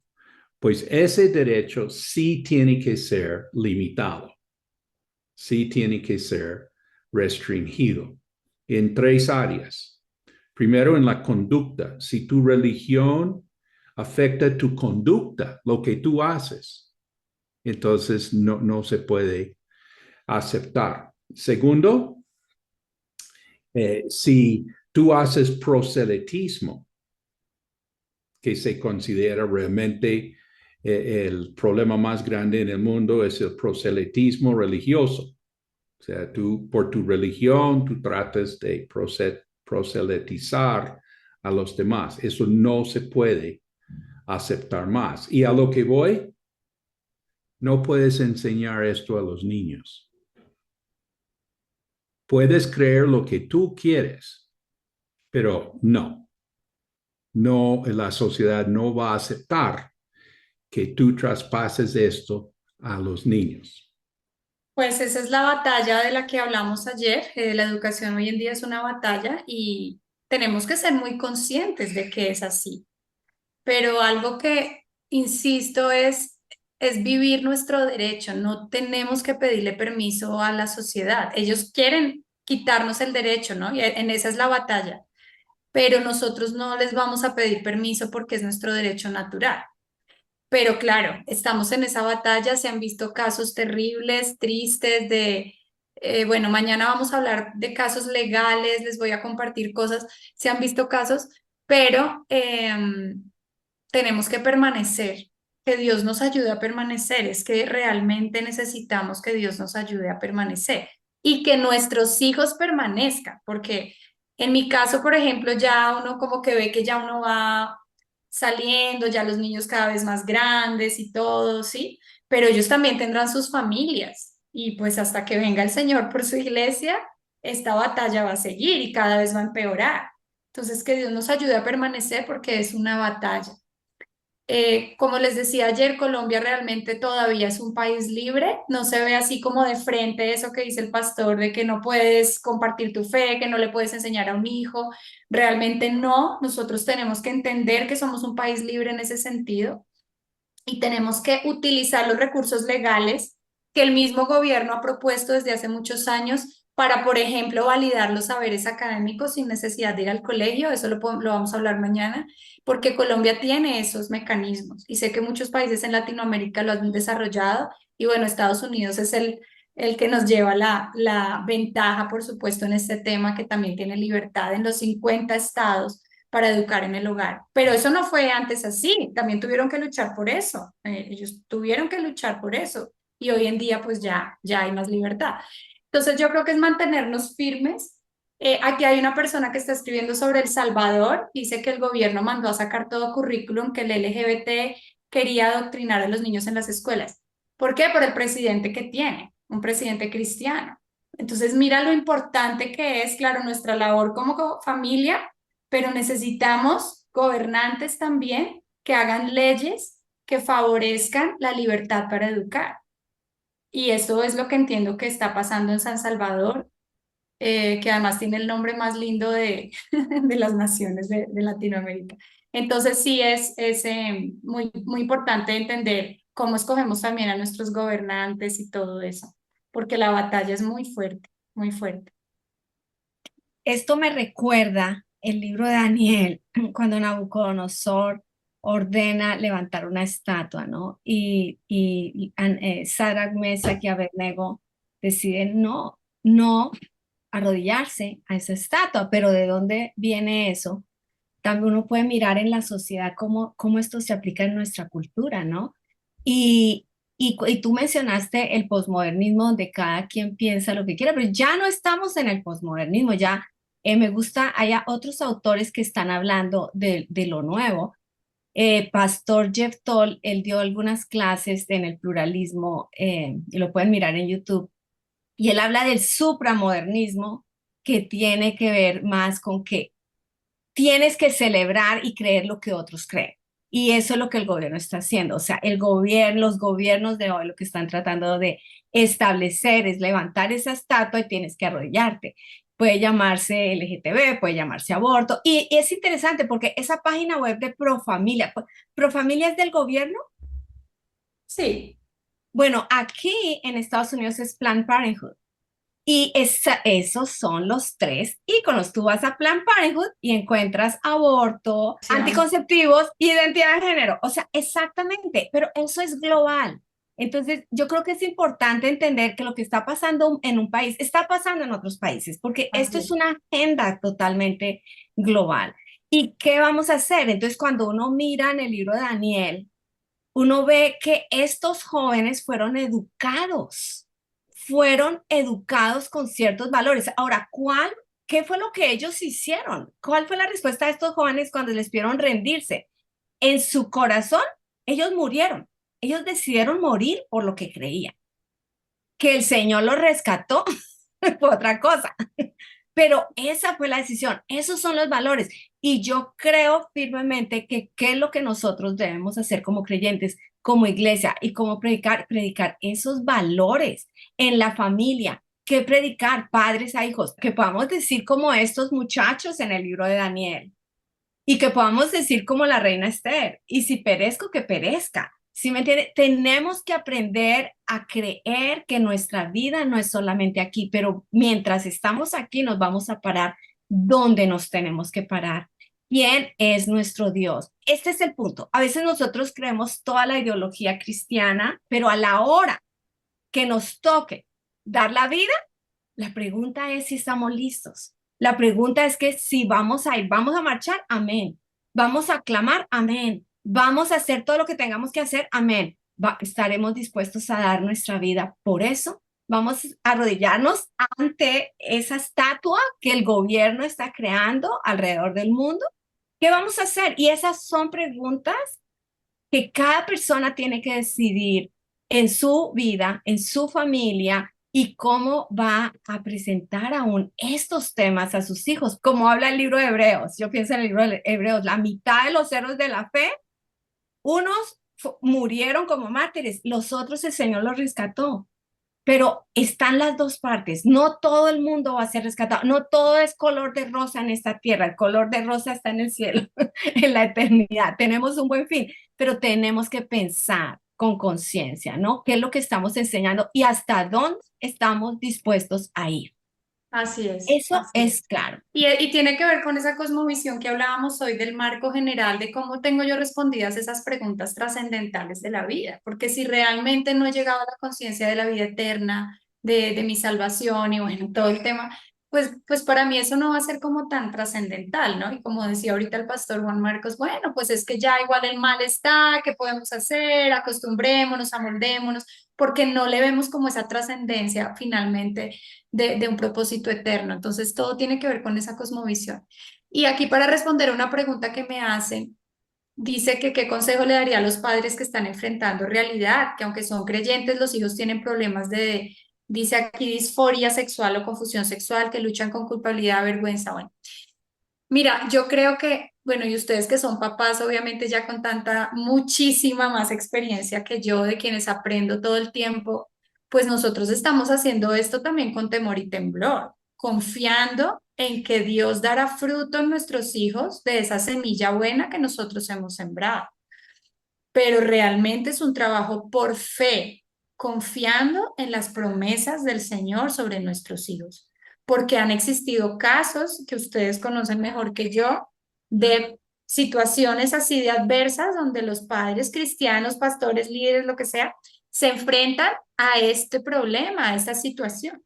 Speaker 2: Pues ese derecho sí tiene que ser limitado, sí tiene que ser restringido en tres áreas. Primero, en la conducta. Si tu religión afecta tu conducta, lo que tú haces, entonces no se puede aceptar. Segundo, si tú haces proselitismo, que se considera realmente el problema más grande en el mundo es el proselitismo religioso. O sea, tú por tu religión, tú tratas de proselitizar a los demás. Eso no se puede aceptar más. Y a lo que voy, no puedes enseñar esto a los niños. Puedes creer lo que tú quieres, pero no, la sociedad no va a aceptar que tú traspases esto a los niños.
Speaker 3: Pues esa es la batalla de la que hablamos ayer. La educación hoy en día es una batalla y tenemos que ser muy conscientes de que es así. Pero algo que, insisto, es vivir nuestro derecho. No tenemos que pedirle permiso a la sociedad. Ellos quieren quitarnos el derecho, ¿no? Y en esa es la batalla. Pero nosotros no les vamos a pedir permiso porque es nuestro derecho natural. Pero claro, estamos en esa batalla, se han visto casos terribles, tristes bueno, mañana vamos a hablar de casos legales, les voy a compartir cosas, se han visto casos, pero tenemos que permanecer, que Dios nos ayude a permanecer, es que realmente necesitamos que Dios nos ayude a permanecer y que nuestros hijos permanezcan, porque en mi caso, por ejemplo, ya uno como que ve que ya uno va saliendo, ya los niños cada vez más grandes y todo, ¿sí? Pero ellos también tendrán sus familias y pues hasta que venga el Señor por su iglesia, esta batalla va a seguir y cada vez va a empeorar. Entonces, que Dios nos ayude a permanecer porque es una batalla. Como les decía ayer, Colombia realmente todavía es un país libre, no se ve así como de frente eso que dice el pastor de que no puedes compartir tu fe, que no le puedes enseñar a un hijo, realmente no, nosotros tenemos que entender que somos un país libre en ese sentido y tenemos que utilizar los recursos legales que el mismo gobierno ha propuesto desde hace muchos años para, por ejemplo, validar los saberes académicos sin necesidad de ir al colegio, eso lo vamos a hablar mañana, porque Colombia tiene esos mecanismos y sé que muchos países en Latinoamérica lo han desarrollado y bueno, Estados Unidos es el que nos lleva la ventaja, por supuesto, en este tema que también tiene libertad en los 50 estados para educar en el hogar. Pero eso no fue antes así, también tuvieron que luchar por eso, ellos tuvieron que luchar por eso y hoy en día pues ya hay más libertad. Entonces yo creo que es mantenernos firmes. Aquí hay una persona que está escribiendo sobre El Salvador, dice que el gobierno mandó a sacar todo currículum que el LGBT quería adoctrinar a los niños en las escuelas. ¿Por qué? Por el presidente que tiene, un presidente cristiano. Entonces mira lo importante que es, claro, nuestra labor como familia, pero necesitamos gobernantes también que hagan leyes que favorezcan la libertad para educar. Y eso es lo que entiendo que está pasando en San Salvador, que además tiene el nombre más lindo de las naciones de Latinoamérica. Entonces sí es muy importante entender cómo escogemos también a nuestros gobernantes y todo eso, porque la batalla es muy fuerte, muy fuerte.
Speaker 1: Esto me recuerda el libro de Daniel, cuando Nabucodonosor ordena levantar una estatua, ¿no? Y Sadrach, Mesach y Abednego deciden no arrodillarse a esa estatua, pero ¿de dónde viene eso? También uno puede mirar en la sociedad cómo esto se aplica en nuestra cultura, ¿no? Y tú mencionaste el posmodernismo donde cada quien piensa lo que quiere, pero ya no estamos en el posmodernismo, ya me gusta, hay otros autores que están hablando de lo nuevo. Pastor Jeff Toll, él dio algunas clases en el pluralismo, y lo pueden mirar en YouTube, y él habla del supramodernismo que tiene que ver más con que tienes que celebrar y creer lo que otros creen. Y eso es lo que el gobierno está haciendo. O sea, los gobiernos de hoy lo que están tratando de establecer es levantar esa estatua y tienes que arrodillarte. Puede llamarse LGTB, puede llamarse aborto. Y es interesante porque esa página web de Profamilia, ¿Profamilia es del gobierno?
Speaker 3: Sí.
Speaker 1: Bueno, aquí en Estados Unidos es Planned Parenthood. Y esos son los tres íconos. Tú vas a Planned Parenthood y encuentras aborto,
Speaker 3: Sí.
Speaker 1: anticonceptivos, identidad de género. O sea, exactamente, pero eso es global. Entonces, yo creo que es importante entender que lo que está pasando en un país está pasando en otros países, porque esto
Speaker 3: Así
Speaker 1: es
Speaker 3: es.
Speaker 1: una agenda totalmente global. ¿Y qué vamos a hacer? Entonces, cuando uno mira en el libro de Daniel, uno ve que estos jóvenes fueron educados con ciertos valores. Ahora, ¿qué fue lo que ellos hicieron? ¿Cuál fue la respuesta de estos jóvenes cuando les pidieron rendirse? En su corazón, ellos murieron. Ellos decidieron morir por lo que creían. Que el Señor los rescató fue otra cosa. Pero esa fue la decisión, esos son los valores. Y yo creo firmemente que qué es lo que nosotros debemos hacer como creyentes, como iglesia y como predicar esos valores en la familia, que predicar padres a hijos, que podamos decir como estos muchachos en el libro de Daniel y que podamos decir como la reina Esther, y si perezco, que perezca. ¿Sí me entiende? Tenemos que aprender a creer que nuestra vida no es solamente aquí, pero mientras estamos aquí nos vamos a parar donde nos tenemos que parar. ¿Quién es nuestro Dios? Este es el punto. A veces nosotros creemos toda la ideología cristiana, pero a la hora que nos toque dar la vida, la pregunta es si estamos listos. La pregunta es que si vamos a ir, vamos a marchar, amén. Vamos a clamar, amén. Vamos a hacer todo lo que tengamos que hacer, amén. Estaremos dispuestos a dar nuestra vida. Por eso vamos a arrodillarnos ante esa estatua que el gobierno está creando alrededor del mundo. ¿Qué vamos a hacer? Y esas son preguntas que cada persona tiene que decidir en su vida, en su familia y cómo va a presentar aún estos temas a sus hijos. Como habla el libro de Hebreos, yo pienso en el libro de Hebreos, la mitad de los héroes de la fe, unos murieron como mártires, los otros el Señor los rescató. Pero están las dos partes, no todo el mundo va a ser rescatado, no todo es color de rosa en esta tierra, el color de rosa está en el cielo, en la eternidad, tenemos un buen fin, pero tenemos que pensar con conciencia, ¿no? ¿Qué es lo que estamos enseñando y hasta dónde estamos dispuestos a ir?
Speaker 3: Así es,
Speaker 1: Eso
Speaker 3: así es.
Speaker 1: es claro.
Speaker 3: Y tiene que ver con esa cosmovisión que hablábamos hoy del marco general de cómo tengo yo respondidas esas preguntas trascendentales de la vida, porque si realmente no he llegado a la conciencia de la vida eterna, de mi salvación y bueno, todo el tema, pues para mí eso no va a ser como tan trascendental, ¿no? Y como decía ahorita el pastor Juan Marcos, bueno, pues es que ya igual el mal está, ¿qué podemos hacer? Acostumbrémonos, amoldémonos, porque no le vemos como esa trascendencia finalmente de un propósito eterno. Entonces, todo tiene que ver con esa cosmovisión. Y aquí para responder a una pregunta que me hacen, dice que qué consejo le daría a los padres que están enfrentando realidad, que aunque son creyentes, los hijos tienen problemas dice aquí, disforia sexual o confusión sexual, que luchan con culpabilidad, vergüenza. Bueno, mira, yo creo que, bueno, y ustedes que son papás, obviamente ya con tanta, muchísima más experiencia que yo, de quienes aprendo todo el tiempo, pues nosotros estamos haciendo esto también con temor y temblor, confiando en que Dios dará fruto en nuestros hijos de esa semilla buena que nosotros hemos sembrado. Pero realmente es un trabajo por fe, confiando en las promesas del Señor sobre nuestros hijos, porque han existido casos que ustedes conocen mejor que yo de situaciones así de adversas donde los padres cristianos, pastores, líderes, lo que sea, se enfrentan a este problema, a esta situación.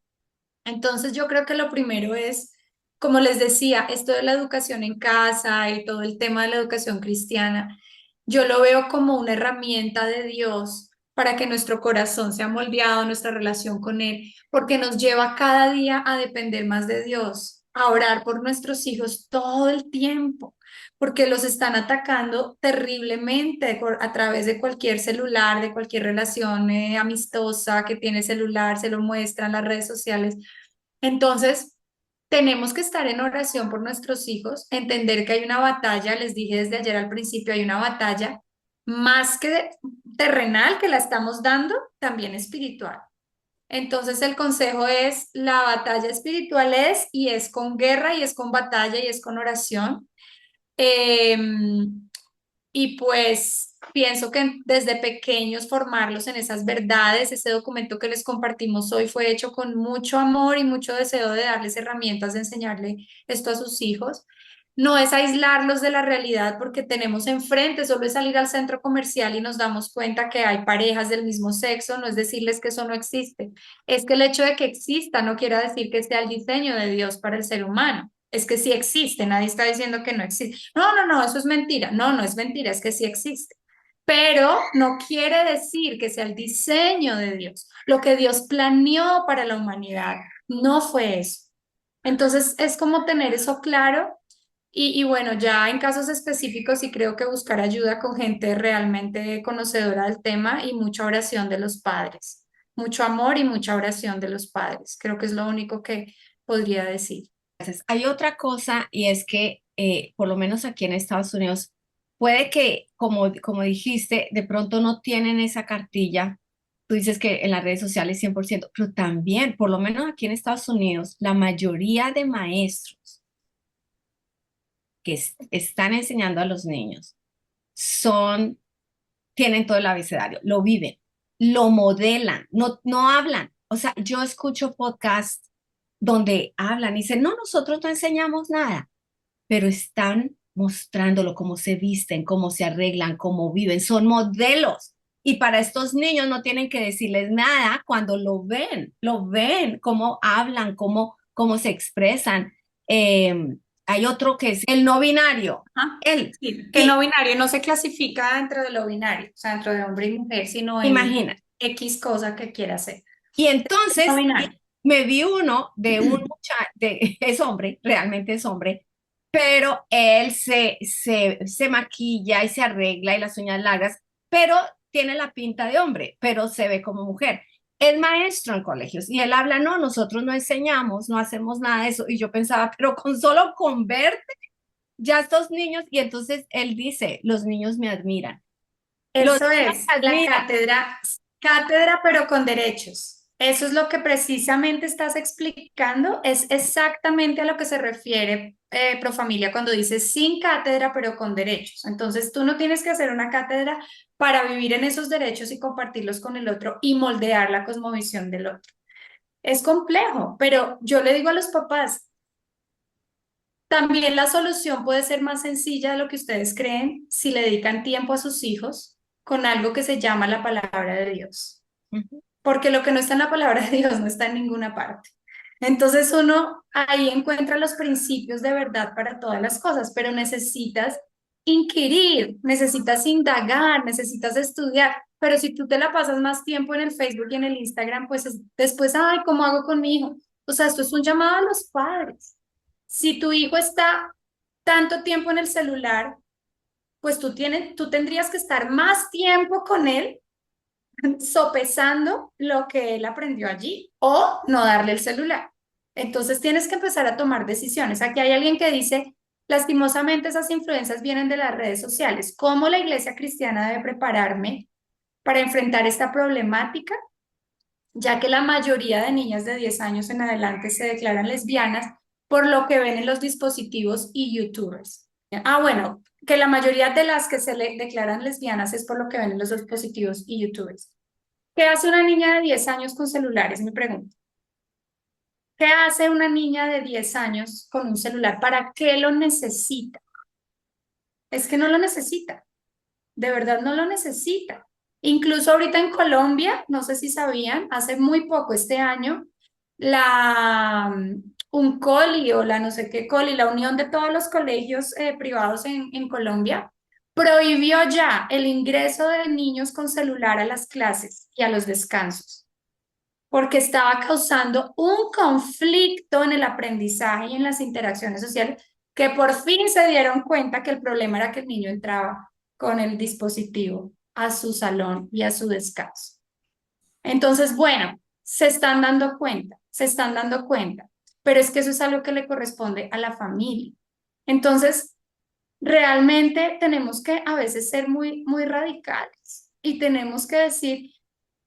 Speaker 3: Entonces yo creo que lo primero es, como les decía, esto de la educación en casa y todo el tema de la educación cristiana, yo lo veo como una herramienta de Dios para que nuestro corazón sea moldeado, nuestra relación con Él, porque nos lleva cada día a depender más de Dios, a orar por nuestros hijos todo el tiempo, porque los están atacando terriblemente a través de cualquier celular, de cualquier relación amistosa que tiene celular, se lo muestran las redes sociales. Entonces, tenemos que estar en oración por nuestros hijos, entender que hay una batalla, les dije desde ayer al principio, hay una batalla más que terrenal que la estamos dando, también espiritual. Entonces el consejo es, la batalla espiritual es y es con guerra y es con batalla y es con oración. Y pues pienso que desde pequeños formarlos en esas verdades, ese documento que les compartimos hoy fue hecho con mucho amor y mucho deseo de darles herramientas de enseñarle esto a sus hijos. No es aislarlos de la realidad porque tenemos enfrente, solo es salir al centro comercial y nos damos cuenta que hay parejas del mismo sexo, no es decirles que eso no existe, es que el hecho de que exista no quiere decir que sea el diseño de Dios para el ser humano. es que sí existe, nadie está diciendo que no existe. No, no, no, eso es mentira. No, no es mentira, es que sí existe. Pero no quiere decir que sea el diseño de Dios. Lo que Dios planeó para la humanidad no fue eso. Entonces es como tener eso claro y bueno, ya en casos específicos sí creo que buscar ayuda con gente realmente conocedora del tema y mucha oración de los padres. Mucho amor y mucha oración de los padres. Creo que es lo único que podría decir.
Speaker 1: Hay otra cosa y es que, por lo menos aquí en Estados Unidos, puede que, como dijiste, de pronto no tienen esa cartilla. Tú dices que en las redes sociales 100%, pero también, por lo menos aquí en Estados Unidos, la mayoría de maestros que están enseñando a los niños son, tienen todo el abecedario, lo viven, lo modelan, no hablan. O sea, yo escucho podcasts donde hablan y dicen, no, nosotros no enseñamos nada, pero están mostrándolo, cómo se visten, cómo se arreglan, cómo viven, son modelos. Y para estos niños no tienen que decirles nada cuando lo ven, cómo hablan, cómo se expresan. Hay otro que es el no binario,
Speaker 3: Ajá.
Speaker 1: él.
Speaker 3: Sí, que no
Speaker 1: Y
Speaker 3: binario no se clasifica dentro de lo binario, o sea, dentro de hombre y mujer, sino en
Speaker 1: imagina.
Speaker 3: X cosa que quiera hacer.
Speaker 1: Y
Speaker 3: No
Speaker 1: entonces
Speaker 3: binario.
Speaker 1: me vi uno de un muchacho, es hombre, realmente es hombre, pero él se maquilla y se arregla y las uñas largas, pero tiene la pinta de hombre, pero se ve como mujer. Es maestro en colegios y él habla, no, nosotros no enseñamos, no hacemos nada de eso. Y yo pensaba, pero con solo con verte, ya estos niños, y entonces él dice, los niños me admiran. Los
Speaker 3: Eso
Speaker 1: niños
Speaker 3: es,
Speaker 1: me
Speaker 3: la
Speaker 1: admiran.
Speaker 3: cátedra, cátedra pero con derechos. Eso es lo que precisamente estás explicando, es exactamente a lo que se refiere Profamilia cuando dice sin cátedra pero con derechos. Entonces tú no tienes que hacer una cátedra para vivir en esos derechos y compartirlos con el otro y moldear la cosmovisión del otro. Es complejo, pero yo le digo a los papás, también la solución puede ser más sencilla de lo que ustedes creen si le dedican tiempo a sus hijos con algo que se llama la palabra de Dios.
Speaker 1: Ujú.
Speaker 3: Porque lo que no está en la palabra de Dios no está en ninguna parte. Entonces uno ahí encuentra los principios de verdad para todas las cosas, pero necesitas inquirir, necesitas indagar, necesitas estudiar. Pero si tú te la pasas más tiempo en el Facebook y en el Instagram, pues después, ay, ¿cómo hago con mi hijo? O sea, esto es un llamado a los padres. Si tu hijo está tanto tiempo en el celular, pues tú tendrías que estar más tiempo con él sopesando lo que él aprendió allí o no darle el celular. Entonces tienes que empezar a tomar decisiones. Aquí hay alguien que dice, lastimosamente esas influencias vienen de las redes sociales. ¿Cómo la iglesia cristiana debe prepararme para enfrentar esta problemática? Ya que la mayoría de niñas de 10 años en adelante se declaran lesbianas por lo que ven en los dispositivos y youtubers. Ah, bueno, que la mayoría de las que se le declaran lesbianas es por lo que ven en los dispositivos y youtubers. ¿Qué hace una niña de 10 años con celulares? Me pregunto. ¿Qué hace una niña de 10 años con un celular? ¿Para qué lo necesita? Es que no lo necesita. De verdad no lo necesita. Incluso ahorita en Colombia, no sé si sabían, hace muy poco este año, la UNCOLI o la no sé qué COLI, la unión de todos los colegios privados en Colombia, prohibió ya el ingreso de niños con celular a las clases y a los descansos, porque estaba causando un conflicto en el aprendizaje y en las interacciones sociales, que por fin se dieron cuenta que el problema era que el niño entraba con el dispositivo a su salón y a su descanso. Entonces, bueno, se están dando cuenta, pero es que eso es algo que le corresponde a la familia. Entonces, realmente tenemos que a veces ser muy radicales y tenemos que decir,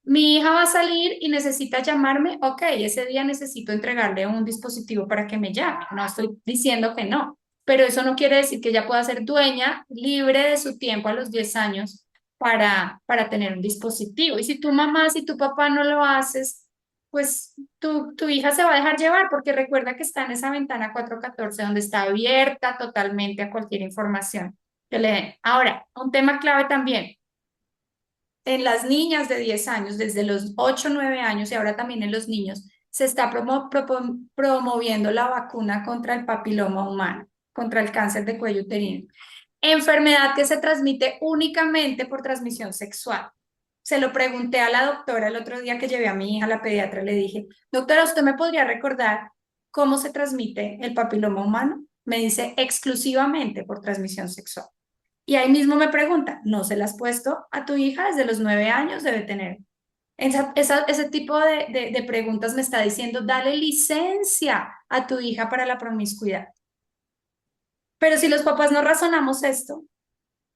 Speaker 3: mi hija va a salir y necesita llamarme, ok, ese día necesito entregarle un dispositivo para que me llame. No estoy diciendo que no, pero eso no quiere decir que ella pueda ser dueña, libre de su tiempo a los 10 años para tener un dispositivo. Y si tu mamá, si tu papá no lo haces, pues tu hija se va a dejar llevar porque recuerda que está en esa ventana 414 donde está abierta totalmente a cualquier información que le den. Ahora, un tema clave también en las niñas de 10 años, desde los 8 9 años y ahora también en los niños, se está promoviendo la vacuna contra el papiloma humano, contra el cáncer de cuello uterino, enfermedad que se transmite únicamente por transmisión sexual. Se lo pregunté a la doctora el otro día que llevé a mi hija a la pediatra, le dije, doctora, ¿usted me podría recordar cómo se transmite el papiloma humano? Me dice, exclusivamente por transmisión sexual. Y ahí mismo me pregunta, ¿no se la has puesto a tu hija desde los 9 años? Debe tener. Ese tipo de preguntas me está diciendo, dale licencia a tu hija para la promiscuidad. Pero si los papás no razonamos esto,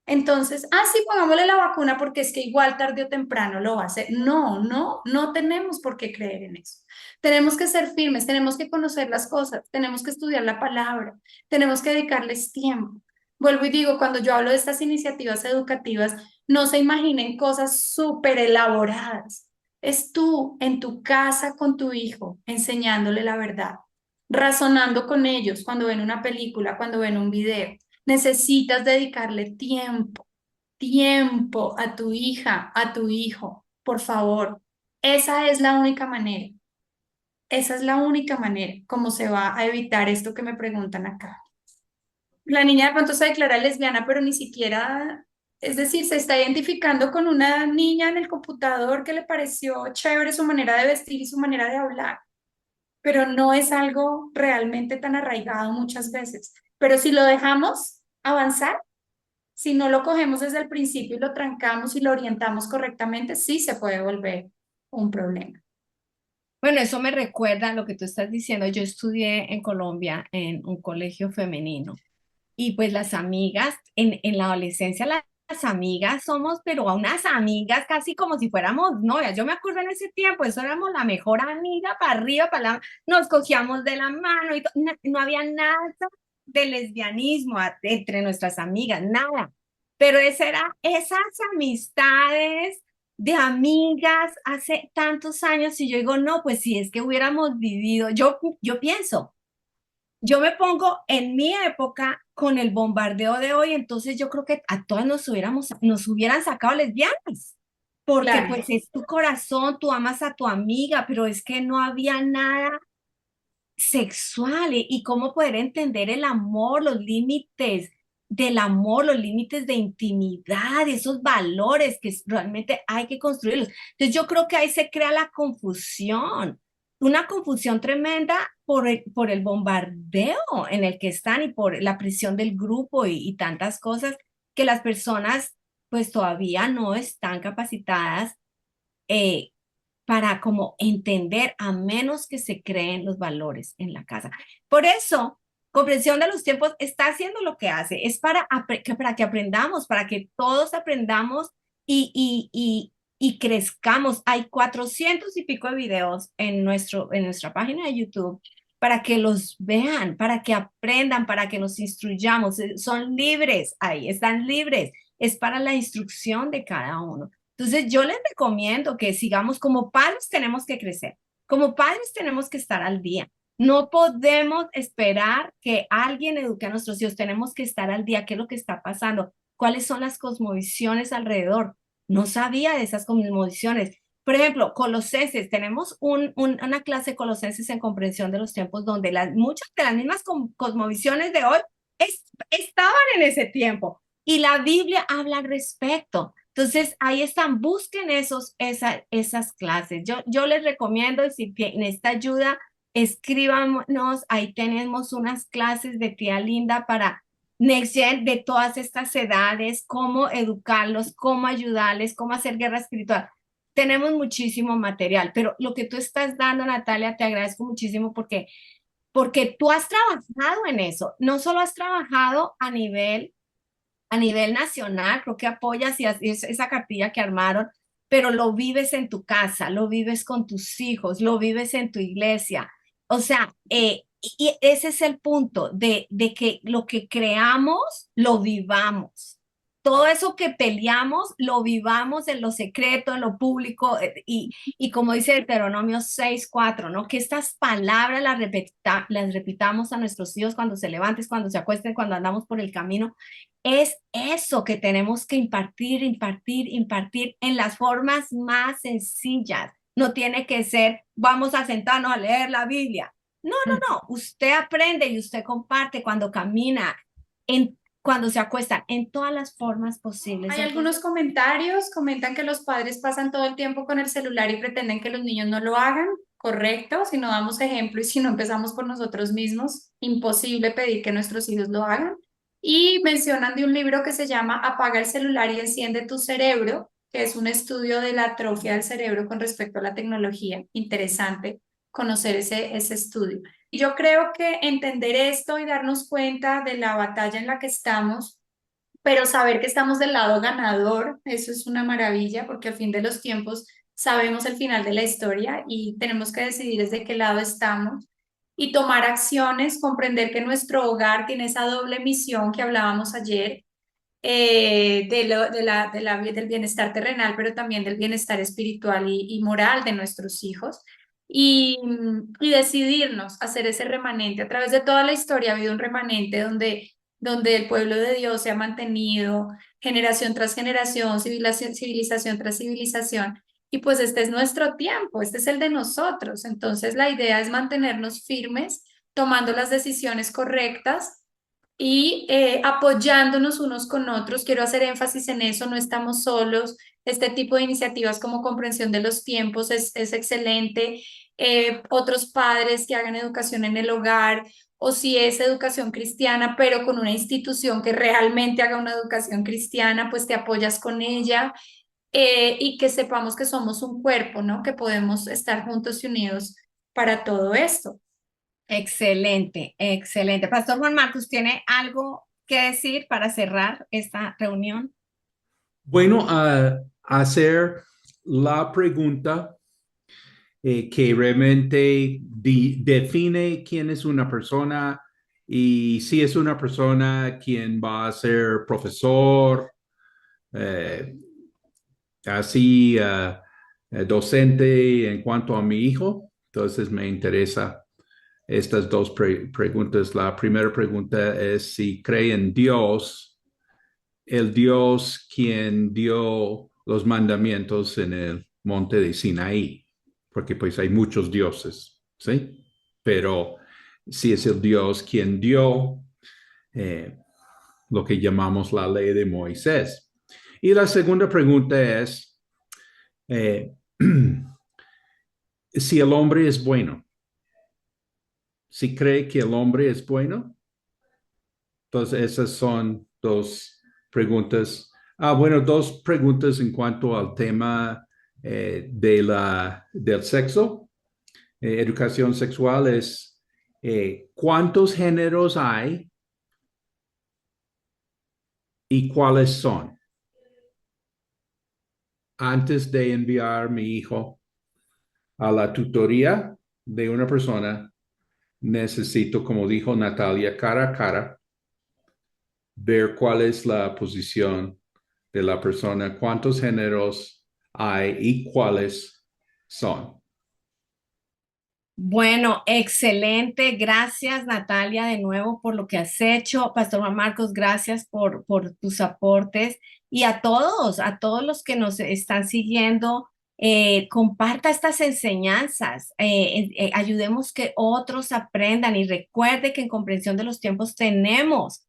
Speaker 3: entonces, sí, pongámosle la vacuna porque es que igual tarde o temprano lo va a hacer. No, no, no tenemos por qué creer en eso. Tenemos que ser firmes, tenemos que conocer las cosas, tenemos que estudiar la palabra, tenemos que dedicarles tiempo. Vuelvo y digo, cuando yo hablo de estas iniciativas educativas, no se imaginen cosas súper elaboradas. Es tú en tu casa con tu hijo enseñándole la verdad, razonando con ellos cuando ven una película, cuando ven un video. Necesitas dedicarle tiempo a tu hija, a tu hijo, por favor. Esa es la única manera. Esa es la única manera como se va a evitar esto que me preguntan acá. La niña de pronto se declara lesbiana, pero ni siquiera, es decir, se está identificando con una niña en el computador que le pareció chévere su manera de vestir y su manera de hablar, pero no es algo realmente tan arraigado muchas veces. Pero si lo dejamos avanzar, si no lo cogemos desde el principio y lo trancamos y lo orientamos correctamente, sí se puede volver un problema.
Speaker 1: Bueno, eso me recuerda a lo que tú estás diciendo. Yo estudié en Colombia en un colegio femenino y pues las amigas en la adolescencia, las amigas somos, pero unas amigas casi como si fuéramos novias. Yo me acuerdo en ese tiempo, eso éramos la mejor amiga, para arriba, nos cogíamos de la mano y no, no había nada de lesbianismo entre nuestras amigas, nada. Pero esas amistades de amigas hace tantos años y yo digo, no, pues si es que hubiéramos vivido, yo pienso. Yo me pongo en mi época con el bombardeo de hoy, entonces yo creo que a todas nos hubieran sacado lesbianas, porque
Speaker 3: Claro.
Speaker 1: pues es tu corazón, tú amas a tu amiga, pero es que no había nada sexual y cómo poder entender el amor, los límites del amor, los límites de intimidad, esos valores que realmente hay que construirlos. Entonces yo creo que ahí se crea la confusión, una confusión tremenda por el bombardeo en el que están y por la presión del grupo y tantas cosas que las personas pues todavía no están capacitadas eh, para como entender, a menos que se creen los valores en la casa. Por eso, comprensión de los tiempos está haciendo lo que hace, es para que aprendamos, para que todos aprendamos y crezcamos. Hay 400 y pico de videos en nuestra página de YouTube para que los vean, para que aprendan, para que nos instruyamos. Son libres ahí, están libres. Es para la instrucción de cada uno. Entonces, yo les recomiendo que sigamos como padres, tenemos que crecer. Como padres tenemos que estar al día. No podemos esperar que alguien eduque a nuestros hijos. Tenemos que estar al día. ¿Qué es lo que está pasando? ¿Cuáles son las cosmovisiones alrededor? No sabía de esas cosmovisiones. Por ejemplo, Colosenses, tenemos una clase de Colosenses en comprensión de los tiempos donde muchas de las mismas cosmovisiones de hoy estaban en ese tiempo. Y la Biblia habla al respecto. Entonces, ahí están, busquen esas clases. Yo les recomiendo, y si necesita ayuda, escríbanos, ahí tenemos unas clases de tía Linda para Next Gen de todas estas edades, cómo educarlos, cómo ayudarles, cómo hacer guerra espiritual. Tenemos muchísimo material, pero lo que tú estás dando, Natalia, te agradezco muchísimo porque tú has trabajado en eso. No solo has trabajado a nivel nacional, creo que apoyas esa cartilla que armaron, pero lo vives en tu casa, lo vives con tus hijos, lo vives en tu iglesia. O sea, y ese es el punto de que lo que creamos, lo vivamos. Todo eso que peleamos, lo vivamos en lo secreto, en lo público, y como dice Deuteronomio 6:4, ¿no? Que estas palabras las repitamos a nuestros hijos cuando se levanten, cuando se acuesten, cuando andamos por el camino. Es eso que tenemos que impartir en las formas más sencillas. No tiene que ser, vamos a sentarnos a leer la Biblia. No, no, no. Usted aprende y usted comparte cuando camina, cuando se acuesta, en todas las formas posibles.
Speaker 3: Hay algunos comentarios, comentan que los padres pasan todo el tiempo con el celular y pretenden que los niños no lo hagan. Correcto, si no damos ejemplo y si no empezamos por nosotros mismos, imposible pedir que nuestros hijos lo hagan. Y mencionan de un libro que se llama Apaga el celular y enciende tu cerebro, que es un estudio de la atrofia del cerebro con respecto a la tecnología. Interesante conocer ese estudio. Y yo creo que entender esto y darnos cuenta de la batalla en la que estamos, pero saber que estamos del lado ganador, eso es una maravilla, porque al fin de los tiempos sabemos el final de la historia y tenemos que decidir desde qué lado estamos y tomar acciones, comprender que nuestro hogar tiene esa doble misión que hablábamos ayer, del bienestar terrenal, pero también del bienestar espiritual y moral de nuestros hijos. Y decidirnos hacer ese remanente. A través de toda la historia ha habido un remanente donde el pueblo de Dios se ha mantenido generación tras generación, civilización tras civilización. Y pues este es nuestro tiempo, este es el de nosotros. Entonces la idea es mantenernos firmes, tomando las decisiones correctas y apoyándonos unos con otros. Quiero hacer énfasis en eso, no estamos solos. Este tipo de iniciativas como comprensión de los tiempos es excelente. Otros padres que hagan educación en el hogar, o si es educación cristiana, pero con una institución que realmente haga una educación cristiana, pues te apoyas con ella, y que sepamos que somos un cuerpo, ¿no? Que podemos estar juntos y unidos para todo esto.
Speaker 1: Excelente, excelente. Pastor Juan Marcos, ¿tiene algo que decir para cerrar esta reunión?
Speaker 2: Bueno, hacer la pregunta que realmente define quién es una persona y si es una persona quien va a ser profesor, eh, así docente en cuanto a mi hijo. Entonces me interesa estas dos preguntas. La primera pregunta es si cree en Dios, el Dios quien dio los mandamientos en el monte de Sinaí, porque pues hay muchos dioses, ¿sí? Pero si es el Dios quien dio lo que llamamos la ley de Moisés. Y la segunda pregunta es si el hombre es bueno, si cree que el hombre es bueno. Entonces esas son dos preguntas. Bueno, dos preguntas en cuanto al tema del sexo. Educación sexual es ¿cuántos géneros hay y cuáles son? Antes de enviar mi hijo a la tutoría de una persona, necesito, como dijo Natalia, cara a cara, ver cuál es la posición de la persona, cuántos géneros hay y cuáles son.
Speaker 1: Bueno, excelente. Gracias, Natalia, de nuevo por lo que has hecho. Pastor Juan Marcos, gracias por tus aportes. Y a todos los que nos están siguiendo, comparta estas enseñanzas. Ayudemos que otros aprendan y recuerde que en Comprensión de los Tiempos tenemos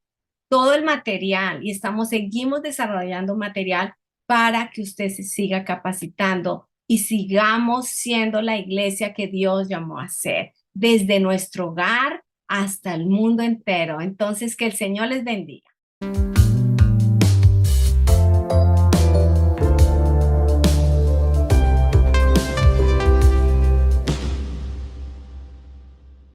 Speaker 1: todo el material y seguimos desarrollando material para que usted se siga capacitando y sigamos siendo la iglesia que Dios llamó a ser, desde nuestro hogar hasta el mundo entero. Entonces, que el Señor les bendiga.